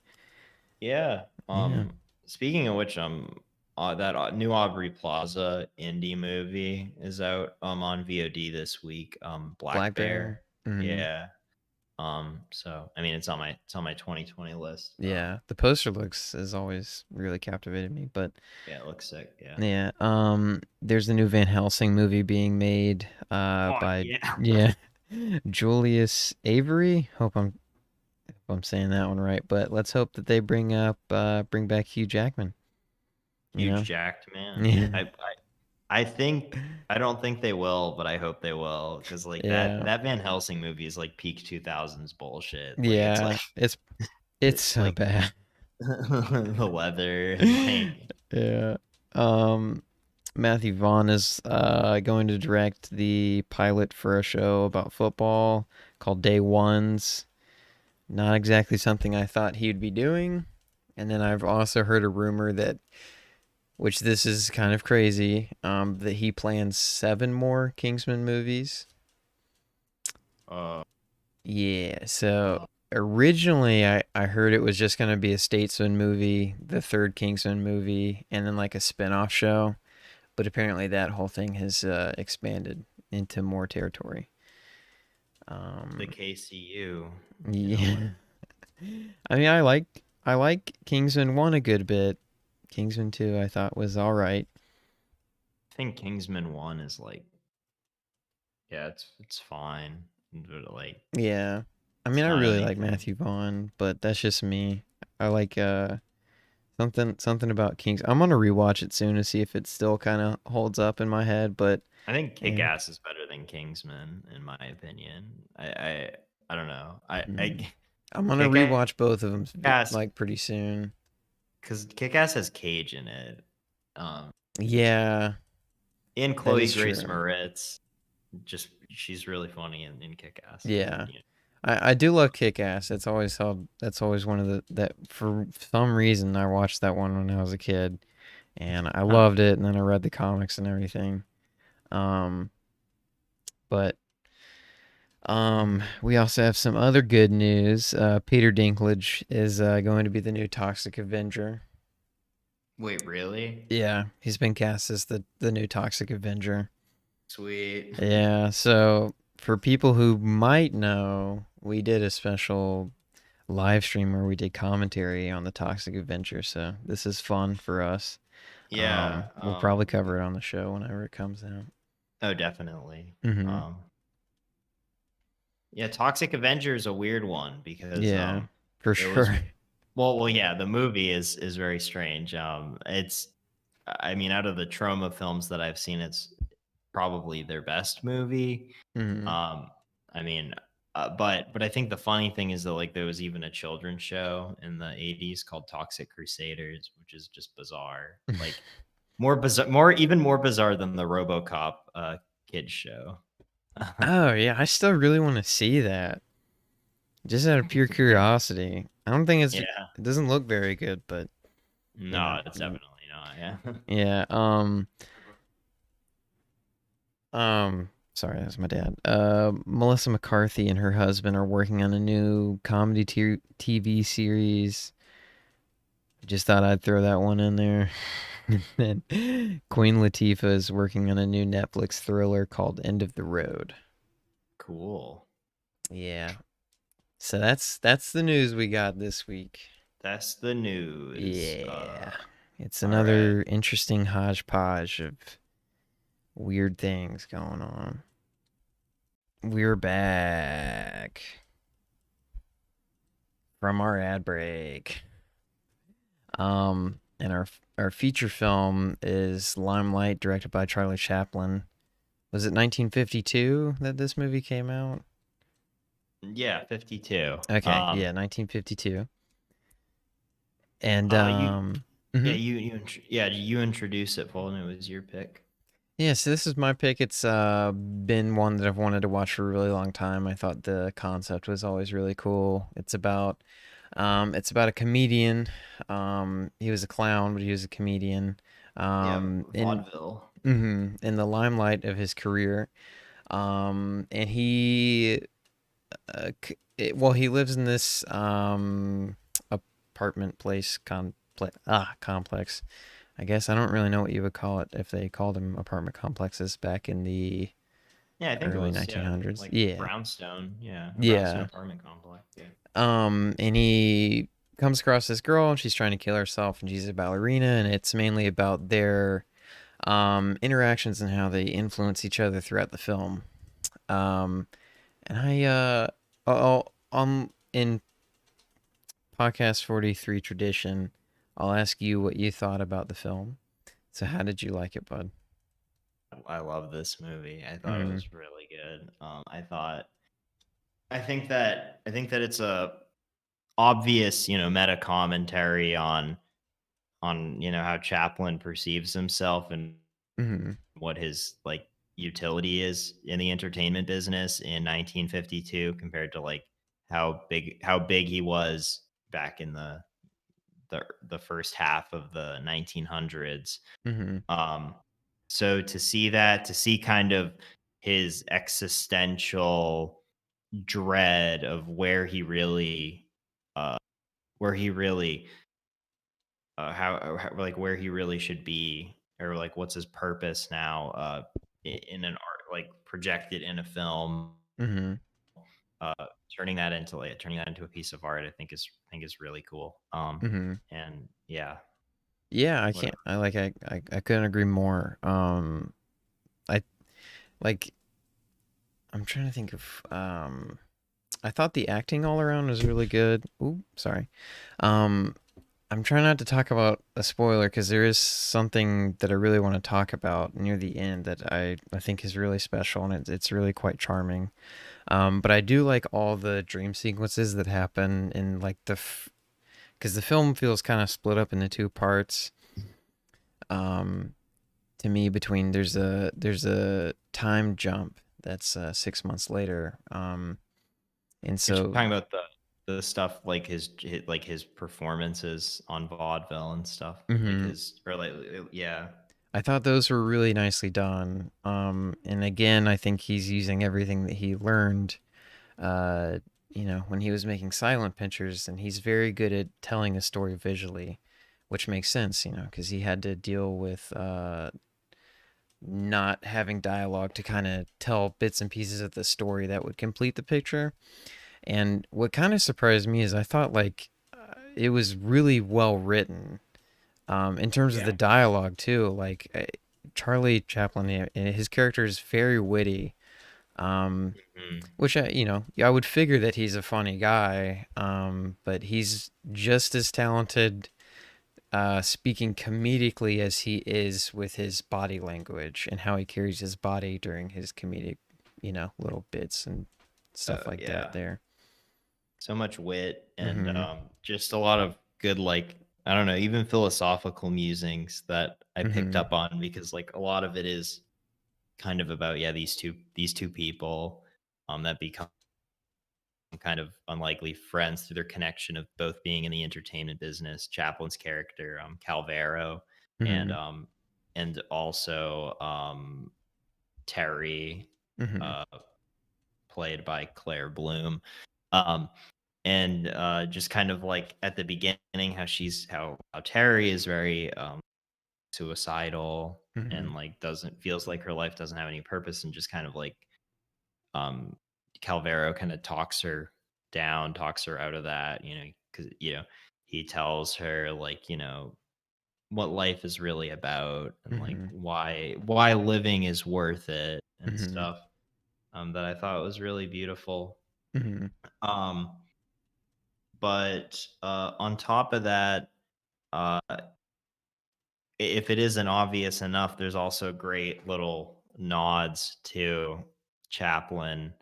Yeah.
Yeah,
Speaking of which, that new Aubrey Plaza indie movie is out on VOD this week. Black
Black Bear.
Bear.
Hmm.
Yeah. So I mean, it's on my 2020 list.
Yeah, the poster looks has always really captivated me, but
Yeah, it looks sick. Yeah.
yeah, there's the new Van Helsing movie being made
Oh
by,
yeah.
yeah, Julius Avery. Hope I'm saying that one right, but let's hope that they bring back Hugh Jackman. You
Huge
know?
jacked man.
Yeah.
I I don't think they will, but I hope they will, because like
Yeah.
that Van Helsing movie is like peak 2000s bullshit. Like it's
Yeah.
like
It's so
like
bad.
the weather and like
Yeah. Um, Matthew Vaughn is going to direct the pilot for a show about football called Day Ones. Not exactly something I thought he would be doing. And then I've also heard a rumor that, which this is kind of crazy, that he plans 7 more Kingsman movies.
uh,
Yeah, so
uh
originally I heard it was just going to be a Statesman movie, the third Kingsman movie, and then like a spin-off show. But apparently that whole thing has expanded into more territory.
the
Um,
KCU, you know what?
yeah. I mean, I like Kingsman 1 a good bit. Kingsman 2 I thought was all right.
I think Kingsman 1 is like, yeah, it's fine. But like
Yeah. I
it's
mean, I
not
really like
anything.
Matthew Vaughn, but that's just me. I like something about Kings. I'm gonna rewatch it soon to see if it still kind of holds up in my head, but
I think Kick
yeah.
Ass is better than Kingsman, in my opinion. I don't know.
Mm. I'm gonna
Kick
rewatch both of them
Ass,
like pretty soon.
because Kick Ass has Cage in it. Um,
Yeah,
and
that
Chloe
is
Grace
true.
Moretz, just she's really funny in Kick Ass.
Yeah. I do love Kick Ass. That's always one of the that for some reason I watched that one when I was a kid and I
Huh.
loved it and then I read the comics and everything. Um but we also have some other good news. Peter Dinklage is going to be the new Toxic Avenger.
Wait, really?
Yeah, he's been cast as the new Toxic Avenger.
Sweet.
Yeah, so for people who might know, we did a special live stream where we did commentary on the Toxic Avenger, so this is fun for us.
Yeah.
We'll probably cover it on the show whenever it comes out.
Oh, definitely.
Mm-hmm.
Um, yeah, Toxic Avenger is a weird one because
Yeah, for
it was
sure.
yeah, the movie is very strange. It's I mean, out of the Trauma films that I've seen, it's probably their best movie.
Mm-hmm.
Um, I mean, but I think the funny thing is that like there was even a children's show in the '80s called Toxic Crusaders, which is just bizarre. Like more bizarre, even more bizarre than the RoboCop kids show.
Oh yeah, I still really want to see that. Just out of pure curiosity. I don't think it
Yeah,
doesn't look very good, but you know.
no, it's definitely not. Yeah.
Yeah. Sorry, that's my dad. Melissa McCarthy and her husband are working on a new comedy TV series. Just thought I'd throw that one in there. And then Queen Latifah is working on a new Netflix thriller called End of the Road.
Cool.
Yeah. So that's the news we got this week.
That's the news.
Yeah. It's
All right.
another interesting hodgepodge of weird things going on. We're back from our ad break. And our feature film is Limelight, directed by Charlie Chaplin. Was it 1952 that this movie came out?
Yeah, 52.
Okay, yeah, 1952. And
You
mhm.
yeah, you introduce it, Paul, and it was your pick.
Yeah, so this is my pick. It's been one that I've wanted to watch for a really long time. I thought the concept was always really cool. It's about a comedian. He was a clown, but he was a comedian.
Yeah,
In
vaudeville.
in the limelight of his career. And he well, he lives in this apartment place complex. I guess I don't really know what you would call it if they called them apartment complexes back in the
Yeah, I think it
early
was
1900s.
like
Yeah.
Brownstone. Yeah, a Brownstone
Yeah.
apartment complex. Yeah.
And he comes across this girl and she's trying to kill herself and she's a ballerina and it's mainly about their interactions and how they influence each other throughout the film. Um and in podcast 43 tradition, I'll ask you what you thought about the film. So how did you like it, bud?
I love this movie. I thought it
Mm-hmm.
was really good. I think that it's a obvious, meta commentary on how Chaplin perceives himself and
Mm-hmm.
what his like utility is in the entertainment business in 1952 compared to like how big he was back in the first half of the 1900s.
Mm-hmm.
um so to see kind of his existential dread of uh where he really like where he really should be, or like what's his purpose now, in an art, like projected in a film,
Mm-hmm.
uh turning that into a piece of art, I think is really cool.
Mm-hmm.
And yeah,
Yeah, I can't.
whatever.
I couldn't agree more. I like. I'm trying to think of. I thought the acting all around was really good. Ooh, sorry. Um, I'm trying not to talk about a spoiler because there is something that I really want to talk about near the end that I think is really special and it's really quite charming. But I do like all the dream sequences that happen in like because the film feels kind of split up into two parts. Um, to me, between there's a time jump that's 6 months later. And
You're
so.
talking about the stuff like his performances on vaudeville and stuff, like
Mhm.
his or like yeah.
I thought those were really nicely done. And again, I think he's using everything that he learned, uh, when he was making silent pictures, and he's very good at telling a story visually, which makes sense, because he had to deal with not having dialogue to kind of tell bits and pieces of the story that would complete the picture. And what kind of surprised me is I thought like it was really well written. In terms of the
Yeah.
dialogue too, like Charlie Chaplin, his character is very witty,
Mhm.
which I would figure that he's a funny guy, but he's just as talented speaking comedically as he is with his body language and how he carries his body during his comedic, little bits and stuff like that.
Yeah,
There.
so much wit and
Mm-hmm.
just a lot of good, like, I don't know, even philosophical musings that I picked
Mm-hmm.
up on, because like a lot of it is kind of about, yeah, these two people that become kind of unlikely friends through their connection of both being in the entertainment business. Chaplin's character, Calvero, and
Mm-hmm.
also Terry,
Mm-hmm.
uh played by Claire Bloom. Um, and just kind of like at the beginning, how Terry is very suicidal,
Mm-hmm.
and like doesn't feels like her life doesn't have any purpose, and just kind of like um Calvero kind of talks her out of that, because he tells her, like, what life is really about, and like
Mm-hmm.
why living is worth it and
Mm-hmm.
stuff, that I thought was really beautiful.
Mm-hmm.
um but on top of that, uh if it isn't obvious enough, there's also great little nods to Chaplin,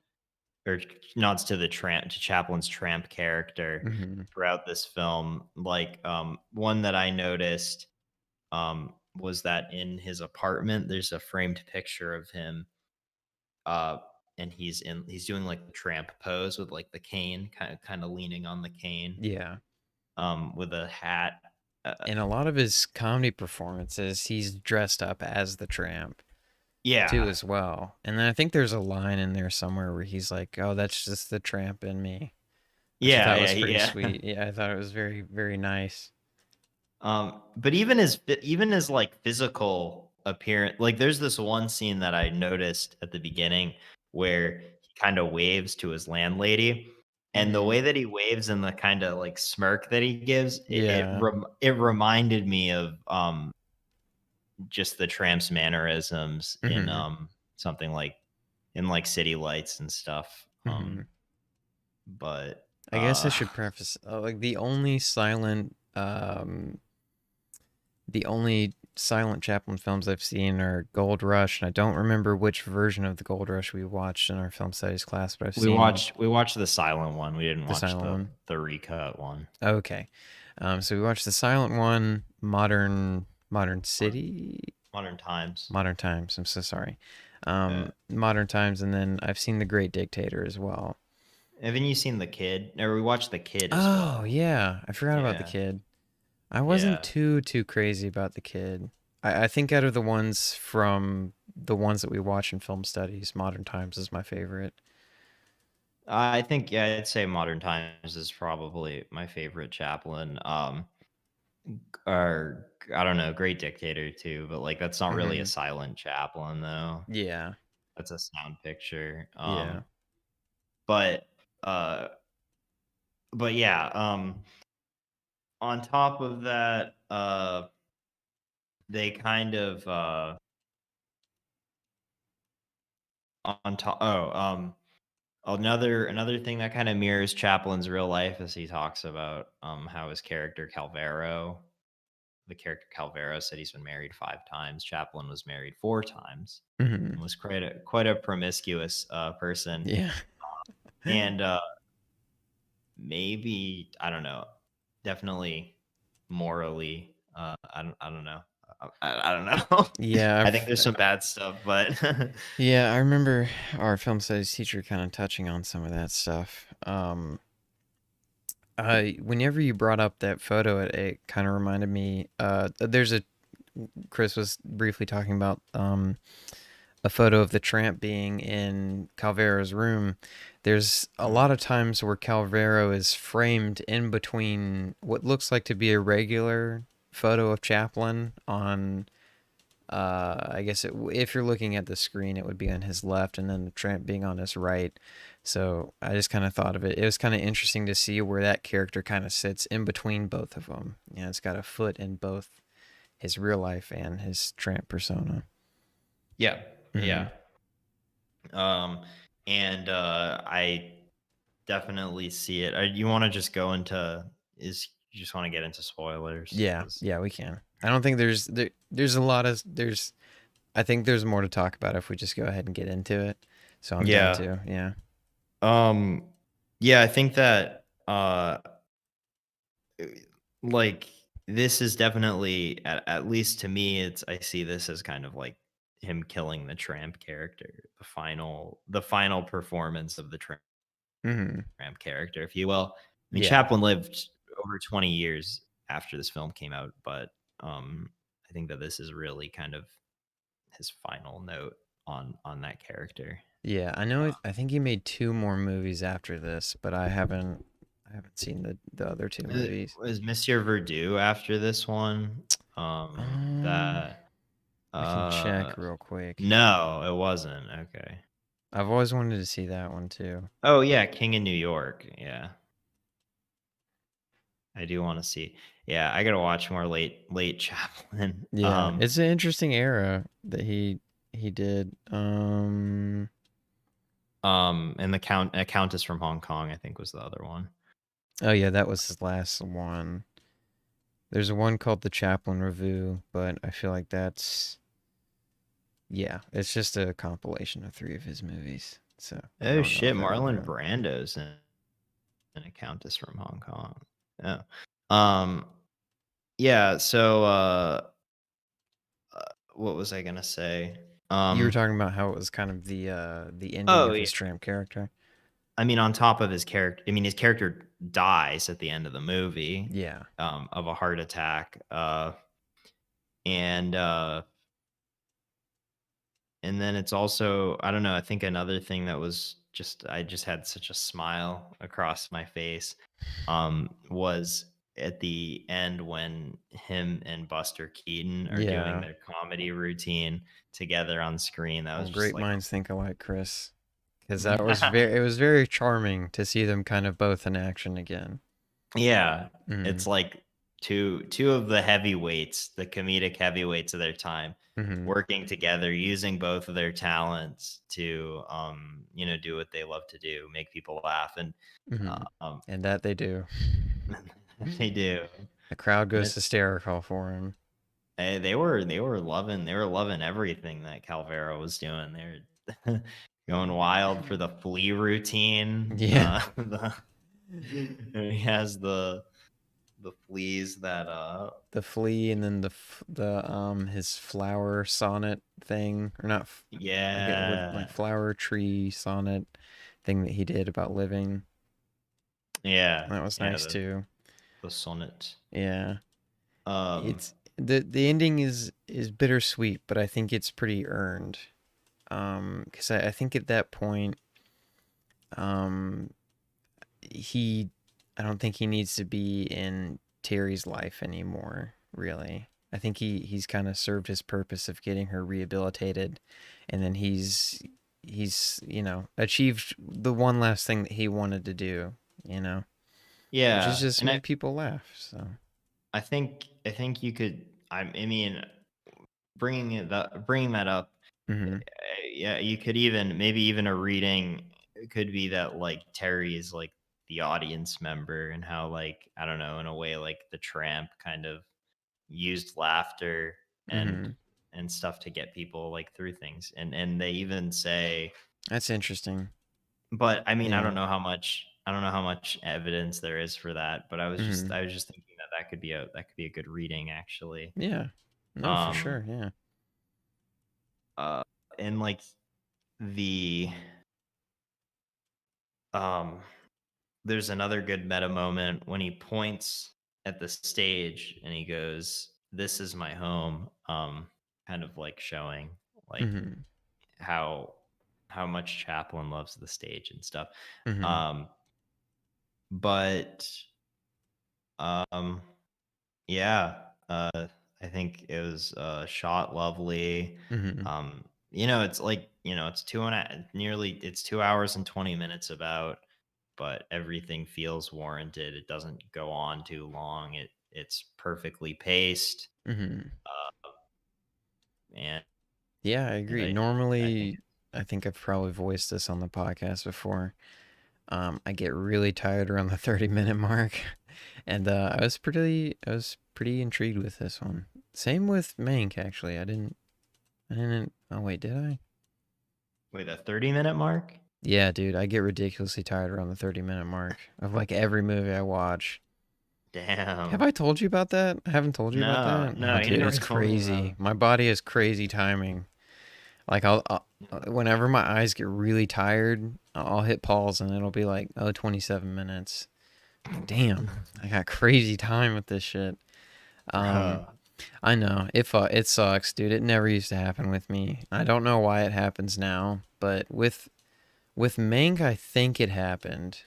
or nods to Chaplin's tramp character
Mm-hmm.
throughout this film. Like, one that I noticed was that in his apartment there's a framed picture of him, uh and he's doing like the tramp pose with like the cane, kind of leaning on the cane,
Yeah.
with a hat.
In a lot of his comedy performances, he's dressed up as the tramp too,
Yeah,
as well. And then I think there's a line in there somewhere where he's like, "Oh, that's just the tramp in me," which I
yeah,
thought
yeah,
was pretty
yeah.
sweet. Yeah, I thought it was very, very nice.
But even his like physical appearance, like there's this one scene that I noticed at the beginning where he kind of waves to his landlady, and the
Hmm.
way that he waves and the kind of like smirk that he gives,
Yeah.
it reminded me of just the tramp's mannerisms in
Hmm.
something like in like City Lights and stuff.
Hmm.
But
I guess I should preface like the only silent Chaplin films I've seen are Gold Rush, and I don't remember which version of the Gold Rush we watched in our film studies class, but I've seen
We watched the silent one. We didn't
the
watch
silent one.
the recut one.
Okay, so we watched the silent one, Modern City,
Modern Times.
Modern Times. I'm so sorry.
Yeah.
Modern Times, and then I've seen The Great Dictator as well.
Haven't you seen The Kid? Or we watched The Kid as
Oh
well.
yeah, I forgot about The
Yeah.
Kid. I wasn't
Yeah.
too crazy about The Kid. I think out of the ones from the ones that we watch in film studies, Modern Times is my favorite.
I think, yeah, I'd say Modern Times is probably my favorite Chaplin. Or I don't know, Great Dictator too, but like that's not really a
Hmm.
silent Chaplin though.
Yeah,
That's a sound picture.
yeah.
But uh but yeah, on top of that, they kind of on top another thing that kind of mirrors Chaplin's real life is he talks about how his character Calvero, the character Calvero, said he's been married 5 times. Chaplin was married 4 times
Hmm.
and was quite a promiscuous person.
Yeah.
And maybe, I don't know, definitely morally, I don't know. I don't know.
Yeah,
I think there's some bad stuff, but
yeah, I remember our film studies teacher kind of touching on some of that stuff. Whenever you brought up that photo, it kind of reminded me. There's a Chris was briefly talking about a photo of the tramp being in Calvero's room. There's a lot of times where Calvero is framed in between what looks like to be a regular photo of Chaplin on. I guess if you're looking at the screen, it would be on his left, and then the tramp being on his right. So I just kind of thought of it. It was kind of interesting to see where that character kind of sits in between both of them. Yeah, it's got a foot in both his real life and his tramp persona.
yeah,
Hmm.
yeah. Um, and I definitely see it. You want to just go into is you just want to get into spoilers
Yeah,
because
yeah, we can. I don't think there's a lot of there's. I think there's more to talk about if we just go ahead and get into it. So I'm down
yeah,
to yeah.
um, yeah. I think that like this is definitely at least to me, it's I see this as kind of like him killing the tramp character, the final performance of the
Hmm.
tramp character, if you will. I mean,
Yeah,
Chaplin lived over 20 years after this film came out, but I think that this is really kind of his final note on that character.
yeah. I know. I think he made two more movies after this, but I haven't seen the other two movies.
Was Monsieur Verdoux after this one?
Um,
That
I can check real quick.
no, it wasn't. Okay.
I've always wanted to see that one too.
Oh yeah, King in New York. Yeah, I do want to see. Yeah, I gotta watch more late Chaplin.
Yeah, it's an interesting era that he did.
And the Countess from Hong Kong, I think, was the other one.
Oh yeah, that was his last one. There's one called The Chaplin Review, but I feel like that's yeah, it's just a compilation of three of his movies. So I
Oh
don't know
shit,
if that would
Marlon
count.
Brando's in a Countess from Hong Kong. Oh. Yeah, so what was I gonna say?
You were
Um
talking about how it was kind of the ending
oh
of
yeah.
his tramp character.
I mean, on top of his character, I mean, his character dies at the end of the movie,
Yeah.
of a heart attack. And and then it's also, I don't know, I think another thing that was just I just had such a smile across my face was at the end when him and Buster Keaton are doing
Yeah.
their comedy routine together on screen. That
Well,
was just
great
like
minds think alike, Chris. Because that was very, it was very charming to see them kind of both in action again.
yeah,
Hmm.
it's like two of the heavyweights, the comedic heavyweights of their time,
Hmm.
working together, using both of their talents to do what they love to do, make people laugh, and
Hmm.
um,
And that they do.
they do.
The crowd
And
goes hysterical for him.
They were loving everything that Calvero was doing. They're going wild for the flea routine.
Yeah.
He has the fleas that
The flea, and then the his flower sonnet thing, or not, I get what, like,
yeah,
flower tree sonnet thing that he did about living.
yeah,
That was
yeah,
nice too.
the sonnet.
Yeah.
Um,
It's the ending is bittersweet, but I think it's pretty earned. Because I think at that point, um, he, I don't think he needs to be in Terry's life anymore, really. I think he's kind of served his purpose of getting her rehabilitated, and then he's achieved the one last thing that he wanted to do, you know, which is
yeah,
just
and
make people laugh. So.
I think you could. I mean, bringing that up.
Mhm.
Yeah, you could even maybe even a reading could be that like Terry is like the audience member, and how like I don't know, in a way like the Tramp kind of used laughter and
Mhm.
stuff to get people like through things, and they even say,
That's interesting.
but I mean,
Yeah.
I don't know how much evidence there is for that, but
Mhm.
I was just thinking that that could be a good reading actually.
Yeah. No, for
um
sure. Yeah.
uh and like the um there's another good meta moment when he points at the stage and he goes, "This is my home." Kind of like showing like
Mhm.
how much Chaplin loves the stage and stuff.
Mhm.
Um, but um, yeah, I think it was shot lovely.
Mhm.
It's like it's nearly it's 2 hours and 20 minutes about, but everything feels warranted. It doesn't go on too long. It's perfectly paced,
Mhm.
and
Yeah, I agree.
I think
Normally, I think I've probably voiced this on the podcast before. I get really tired around the 30-minute mark, and I was pretty intrigued with this one. Same with Mank, actually. I didn't. Oh wait, did I?
wait, the 30-minute mark.
Yeah, dude, I get ridiculously tired around the 30-minute mark of like every movie I watch. Have
Damn.
I told you about that? I haven't told you about
No,
that?
no,
Oh,
you
dude,
never
it's
told me about
crazy.
it.
My body has crazy timing. Like whenever my eyes get really tired, I'll hit pause and it'll be like, oh, 27 minutes. Like, damn, I got crazy time with this shit. Um,
Bro.
I know it sucks, dude. It never used to happen with me. I don't know why it happens now, but with Mank, I think it happened,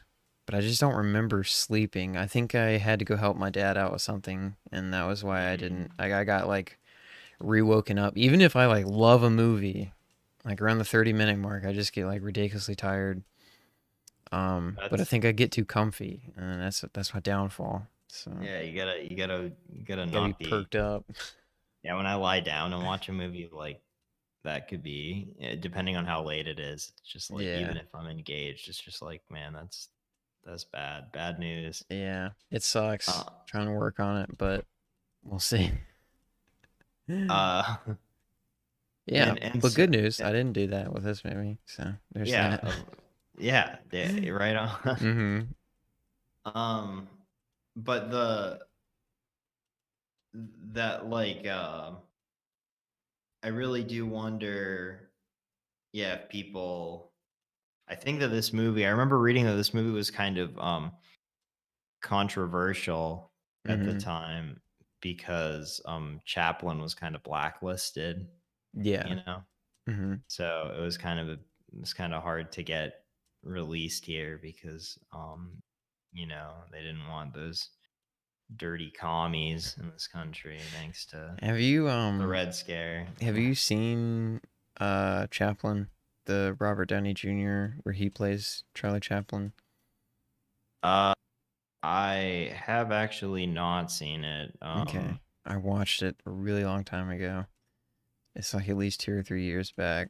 but I just don't remember sleeping. I think I had to go help my dad out with something, and that was why I didn't.
Mm,
I got like re-woken up. Even if I like love a movie, like around the 30-minute mark, I just get like ridiculously tired. But I
that's
think I get too comfy, and that's my downfall. So
yeah. You gotta
gotta be
not be.
perked up.
Yeah, when I lie down and watch a movie, like that could be depending on how late it is. It's just like
Yeah,
even if I'm engaged, it's just like man, that's bad news.
yeah, it
Uh,
sucks trying to work on it, but we'll see.
uh,
Yeah,
and
but
so
good news, I didn't do that with this movie, so there's
yeah,
that.
yeah, right on.
Mm-hmm.
um, but that like I really do wonder, yeah, if people. I think that this movie. I remember reading that this movie was kind of controversial at the
Mm-hmm.
time because Chaplin was kind of blacklisted,
Yeah.
you know.
Mm-hmm.
So it was kind of hard to get released here because they didn't want those dirty commies in this country thanks to
Have you
the Red Scare.
have you seen Chaplin, the Robert Downey Jr. where he plays Charlie Chaplin?
uh I have actually not seen it.
Okay. I watched it a really long time ago. It's like at least 2 or 3 years back.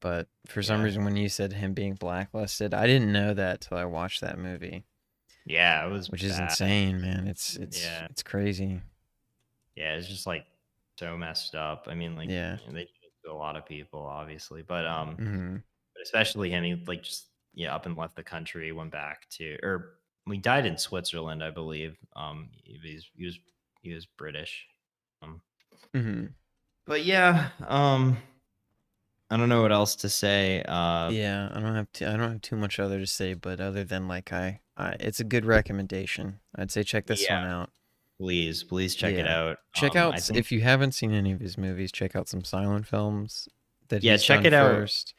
But for some
Yeah.
reason, when you said him being blacklisted, I didn't know that till I watched that movie,
Yeah, it was
which is
bad.
insane, man. It's
Yeah.
it's crazy.
Yeah, it's just like so messed up. I mean, like
Yeah.
they did it to a lot of people, obviously, but
Mhm.
but especially him. He like just up and left the country, went back to, or he died in Switzerland, I believe. He was British. Um,
Mhm.
but yeah, I don't know what else to say.
Yeah, I don't have too much other to say, but other than like it's a good recommendation. I'd say check this one
Yeah,
out.
please check it
Yeah.
out.
Check out
I think
if you haven't seen any of his movies, check out some silent films that
yeah,
he's
check
done
it out.
first.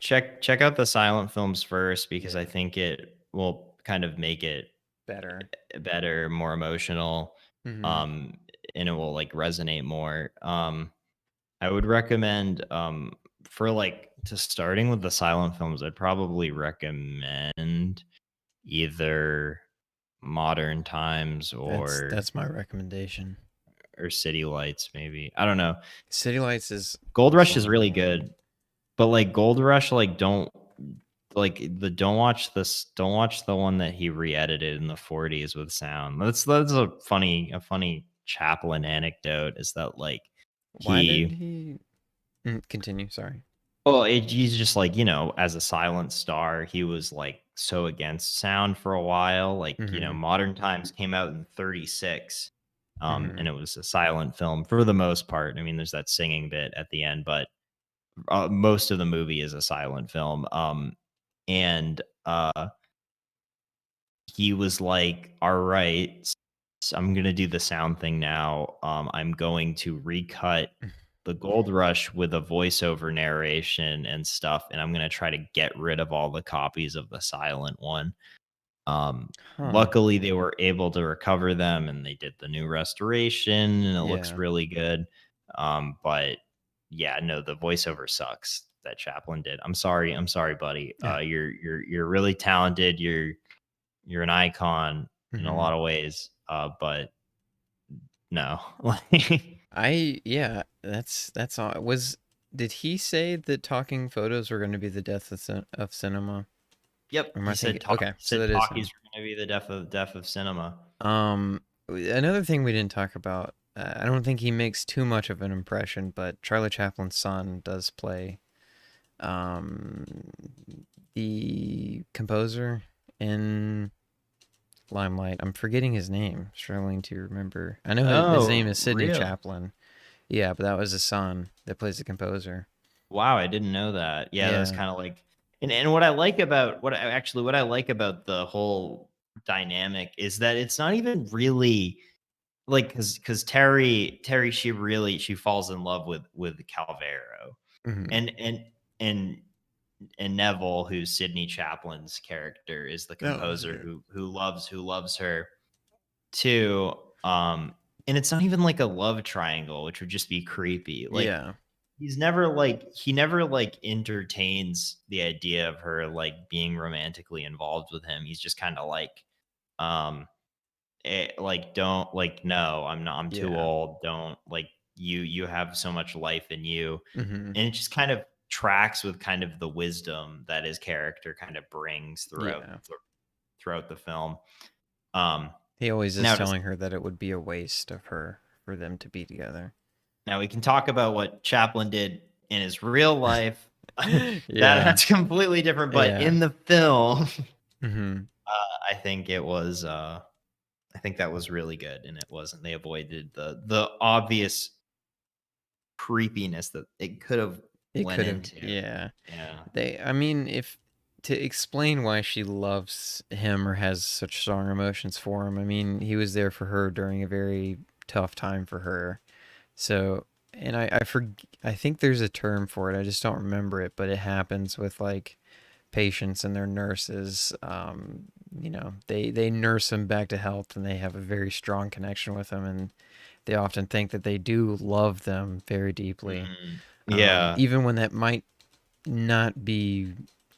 Check out the silent films first because I
Yeah.
think it will kind of make it
Better.
better, more emotional,
Mhm.
um, and it will like resonate more. I would recommend for like to starting with the silent films, I'd probably recommend either Modern Times
That's my recommendation.
or City Lights, maybe. I don't know.
City Lights is
Gold Rush is
also
really good, but like Gold Rush, like don't watch the one that he re-edited in the 40s with sound. That's a funny Chaplin anecdote is that like
why did
he
he continue, sorry.
he's just like, as a silent star, he was like so against sound for a while. Like,
Mhm.
Modern Times came out in 36. And
Mhm.
it was a silent film for the most part. I mean, there's that singing bit at the end, but most of the movie is a silent film. And he was like, all right, so I'm gonna do the sound thing now. I'm going to recut the Gold Rush with a voiceover narration and stuff, and I'm gonna try to get rid of all the copies of the silent one.
Huh.
Luckily, they were able to recover them, and they did the new restoration, and it looks
Yeah.
really good. But yeah, no, the voiceover sucks that Chaplin did. I'm sorry, buddy.
Yeah.
You're really talented. You're an icon in a
Mhm.
lot of ways. But no, like,
Yeah, that's all. Did he say that talking photos were going to be the death of cinema?
yep.
Or am I thinking? Okay,
He
so
said
that is
talkies
him.
were going to be the death of cinema.
Another thing we didn't talk about. I don't think he makes too much of an impression, but Charlie Chaplin's son does play um the composer in Limelight. I'm forgetting his name. Struggling to remember. I know his name
Oh,
is Sidney
really?
Chaplin. Yeah, but that was his son that plays the composer.
Wow, I didn't know that. Yeah, that's
Yeah.
kind of like, and what I like about what I like about the whole dynamic is that it's not even really like because Terry she falls in love with Calvero
Hmm.
and and and Neville, who's Sidney Chaplin's character, is the
Oh,
composer
yeah.
who loves her too. And it's not even like a love triangle, which would just be creepy. Like
Yeah.
he never like entertains the idea of her like being romantically involved with him. He's just kind of like, um, like don't like no, I'm not. I'm too
Yeah.
old. Don't like you have so much life in you,
Hmm.
and it just kind of tracks with kind of the wisdom that his character kind of brings
Yeah.
throughout the film. Um,
He always is
now just
telling her that it would be a waste of her for them to be together.
now we can talk about what Chaplin did in his real life.
Yeah.
That's completely different. But
Yeah.
in the film,
Hmm.
I think it was. I think that was really good, and it wasn't. They avoided the obvious creepiness that it could have
It
went
could have,
into.
yeah.
Yeah.
I mean, if to explain why she loves him or has such strong emotions for him, I mean, he was there for her during a very tough time for her. So, and I think there's a term for it. I just don't remember it, but it happens with like patients and their nurses. They nurse them back to health and they have a very strong connection with them. And they often think that they do love them very deeply.
Mm, yeah.
Even when that might not be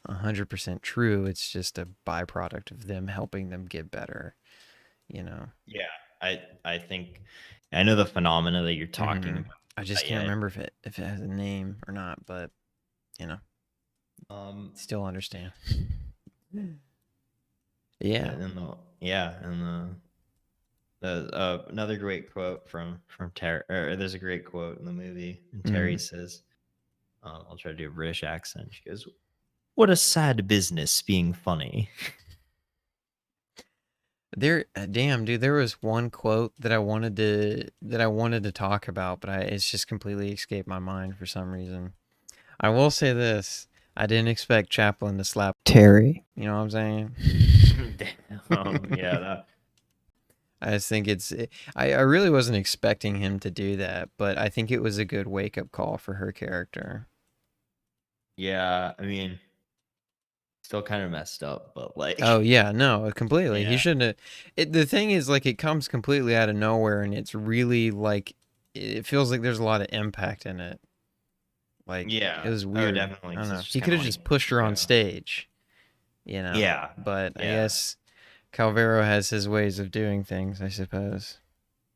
100% true, it's just a byproduct of them helping them get better, you know?
Yeah. I think I know the phenomena that you're talking
Hmm.
about.
I just can't
Yeah.
remember if it has a name or not, but, you know,
Um.
still understand.
Yeah.
Yeah.
And the Another great quote from Terry. Or there's a great quote in the movie, and Terry says, "I'll try to do a British accent." She goes, "What a sad business being funny."
Damn, dude, there was one quote that I wanted to talk about, but it's just completely escaped my mind for some reason. I will say this: I didn't expect Chaplin to slap Terry. You know what I'm saying?
Yeah.
I just think I really wasn't expecting him to do that, but I think it was a good wake up call for her character.
Yeah, I mean, still kind of messed up, but like.
Oh yeah, no, completely. He
Yeah.
shouldn't have. The thing is, like, it comes completely out of nowhere, and it's really like it feels like there's a lot of impact in it. Like, it
Yeah.
was
Oh,
weird.
definitely.
I don't
'Cause
know.
it's just
He
kind
could
of
have
like,
just pushed her on
yeah.
stage, you know.
Yeah.
But I
Yeah.
guess Calvero has his ways of doing things, I suppose.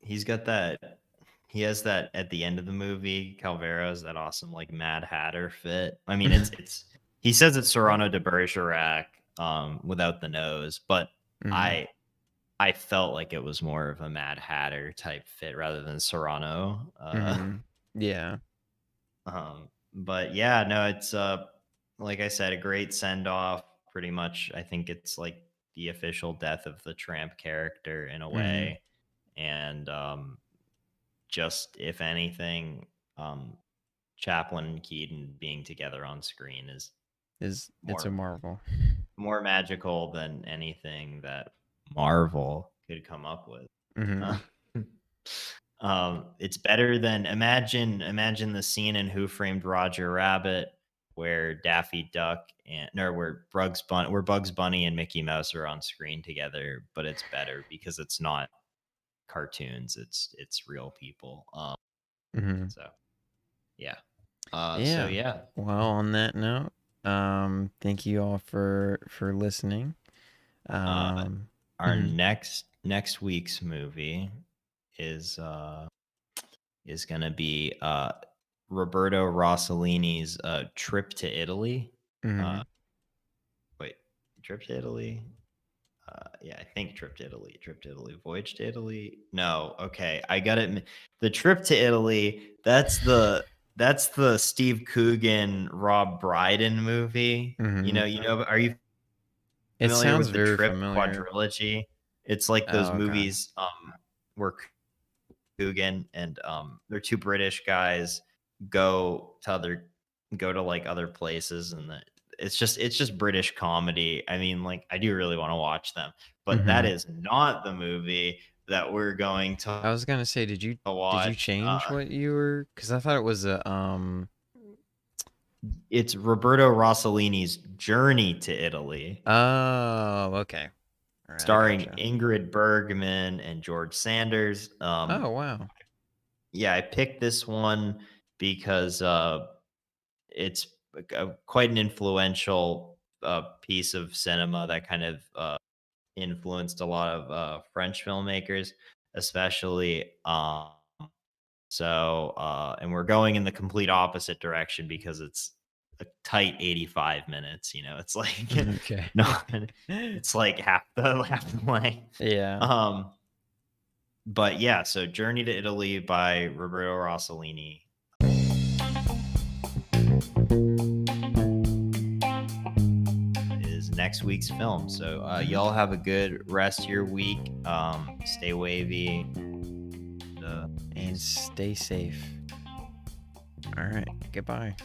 He's got that. He has that at the end of the movie. Calvero's that awesome like Mad Hatter fit. I mean, it's. He says it's Cyrano de Bergerac, without the nose, but
Mhm.
I felt like it was more of a Mad Hatter type fit rather than Cyrano.
Mhm. Yeah.
But yeah, no, it's like I said, a great send off. Pretty much, I think it's like the official death of the tramp character in a
Mhm.
way, and just if anything, um, Chaplin and Keaton being together on screen is
It's a
more
marvel.
magical than anything that Marvel could come up with. Uh,
Mhm.
it's better than imagine the scene in Who Framed Roger Rabbit where Daffy Duck and or where Bugs Bunny and Mickey Mouse are on screen together, but it's better because it's not cartoons, it's real people.
Mhm.
So yeah. So
Yeah.
yeah.
Well, on that note, thank you all for listening.
Uh,
Um,
our
mhm.
next week's movie is gonna be Roberto Rossellini's Trip to Italy. Uh,
Mhm.
wait, Trip to Italy? Yeah, I think Trip to Italy. Trip to Italy. Voyage to Italy? No. Okay, I got it. The Trip to Italy. That's the Steve Coogan Rob Brydon movie.
Mhm.
Are you
It
familiar
sounds
with the
very
Trip
familiar.
quadrilogy? It's like those
Oh, okay.
movies where Coogan and they're two British guys go to other go to like other places and it's just British comedy. I mean, like I do really want to watch them, but that
Mhm.
is not the movie that we're going to
I was gonna say, did you
watch.
change what you were? Because I thought it was a.
It's Roberto Rossellini's Journey to Italy,
Oh, okay. All right, I
starring
gotcha.
Ingrid Bergman and George Sanders.
Oh, wow.
Yeah, I picked this one because it's quite an influential piece of cinema that kind of influenced a lot of French filmmakers, especially. And we're going in the complete opposite direction because it's a tight 85 minutes. It's like
Okay.
no, it's like half the length.
Yeah.
Um, but yeah, so Journey to Italy by Roberto Rossellini is next week's film. So y'all have a good rest of your week. Stay wavy.
And stay safe. All right. Goodbye.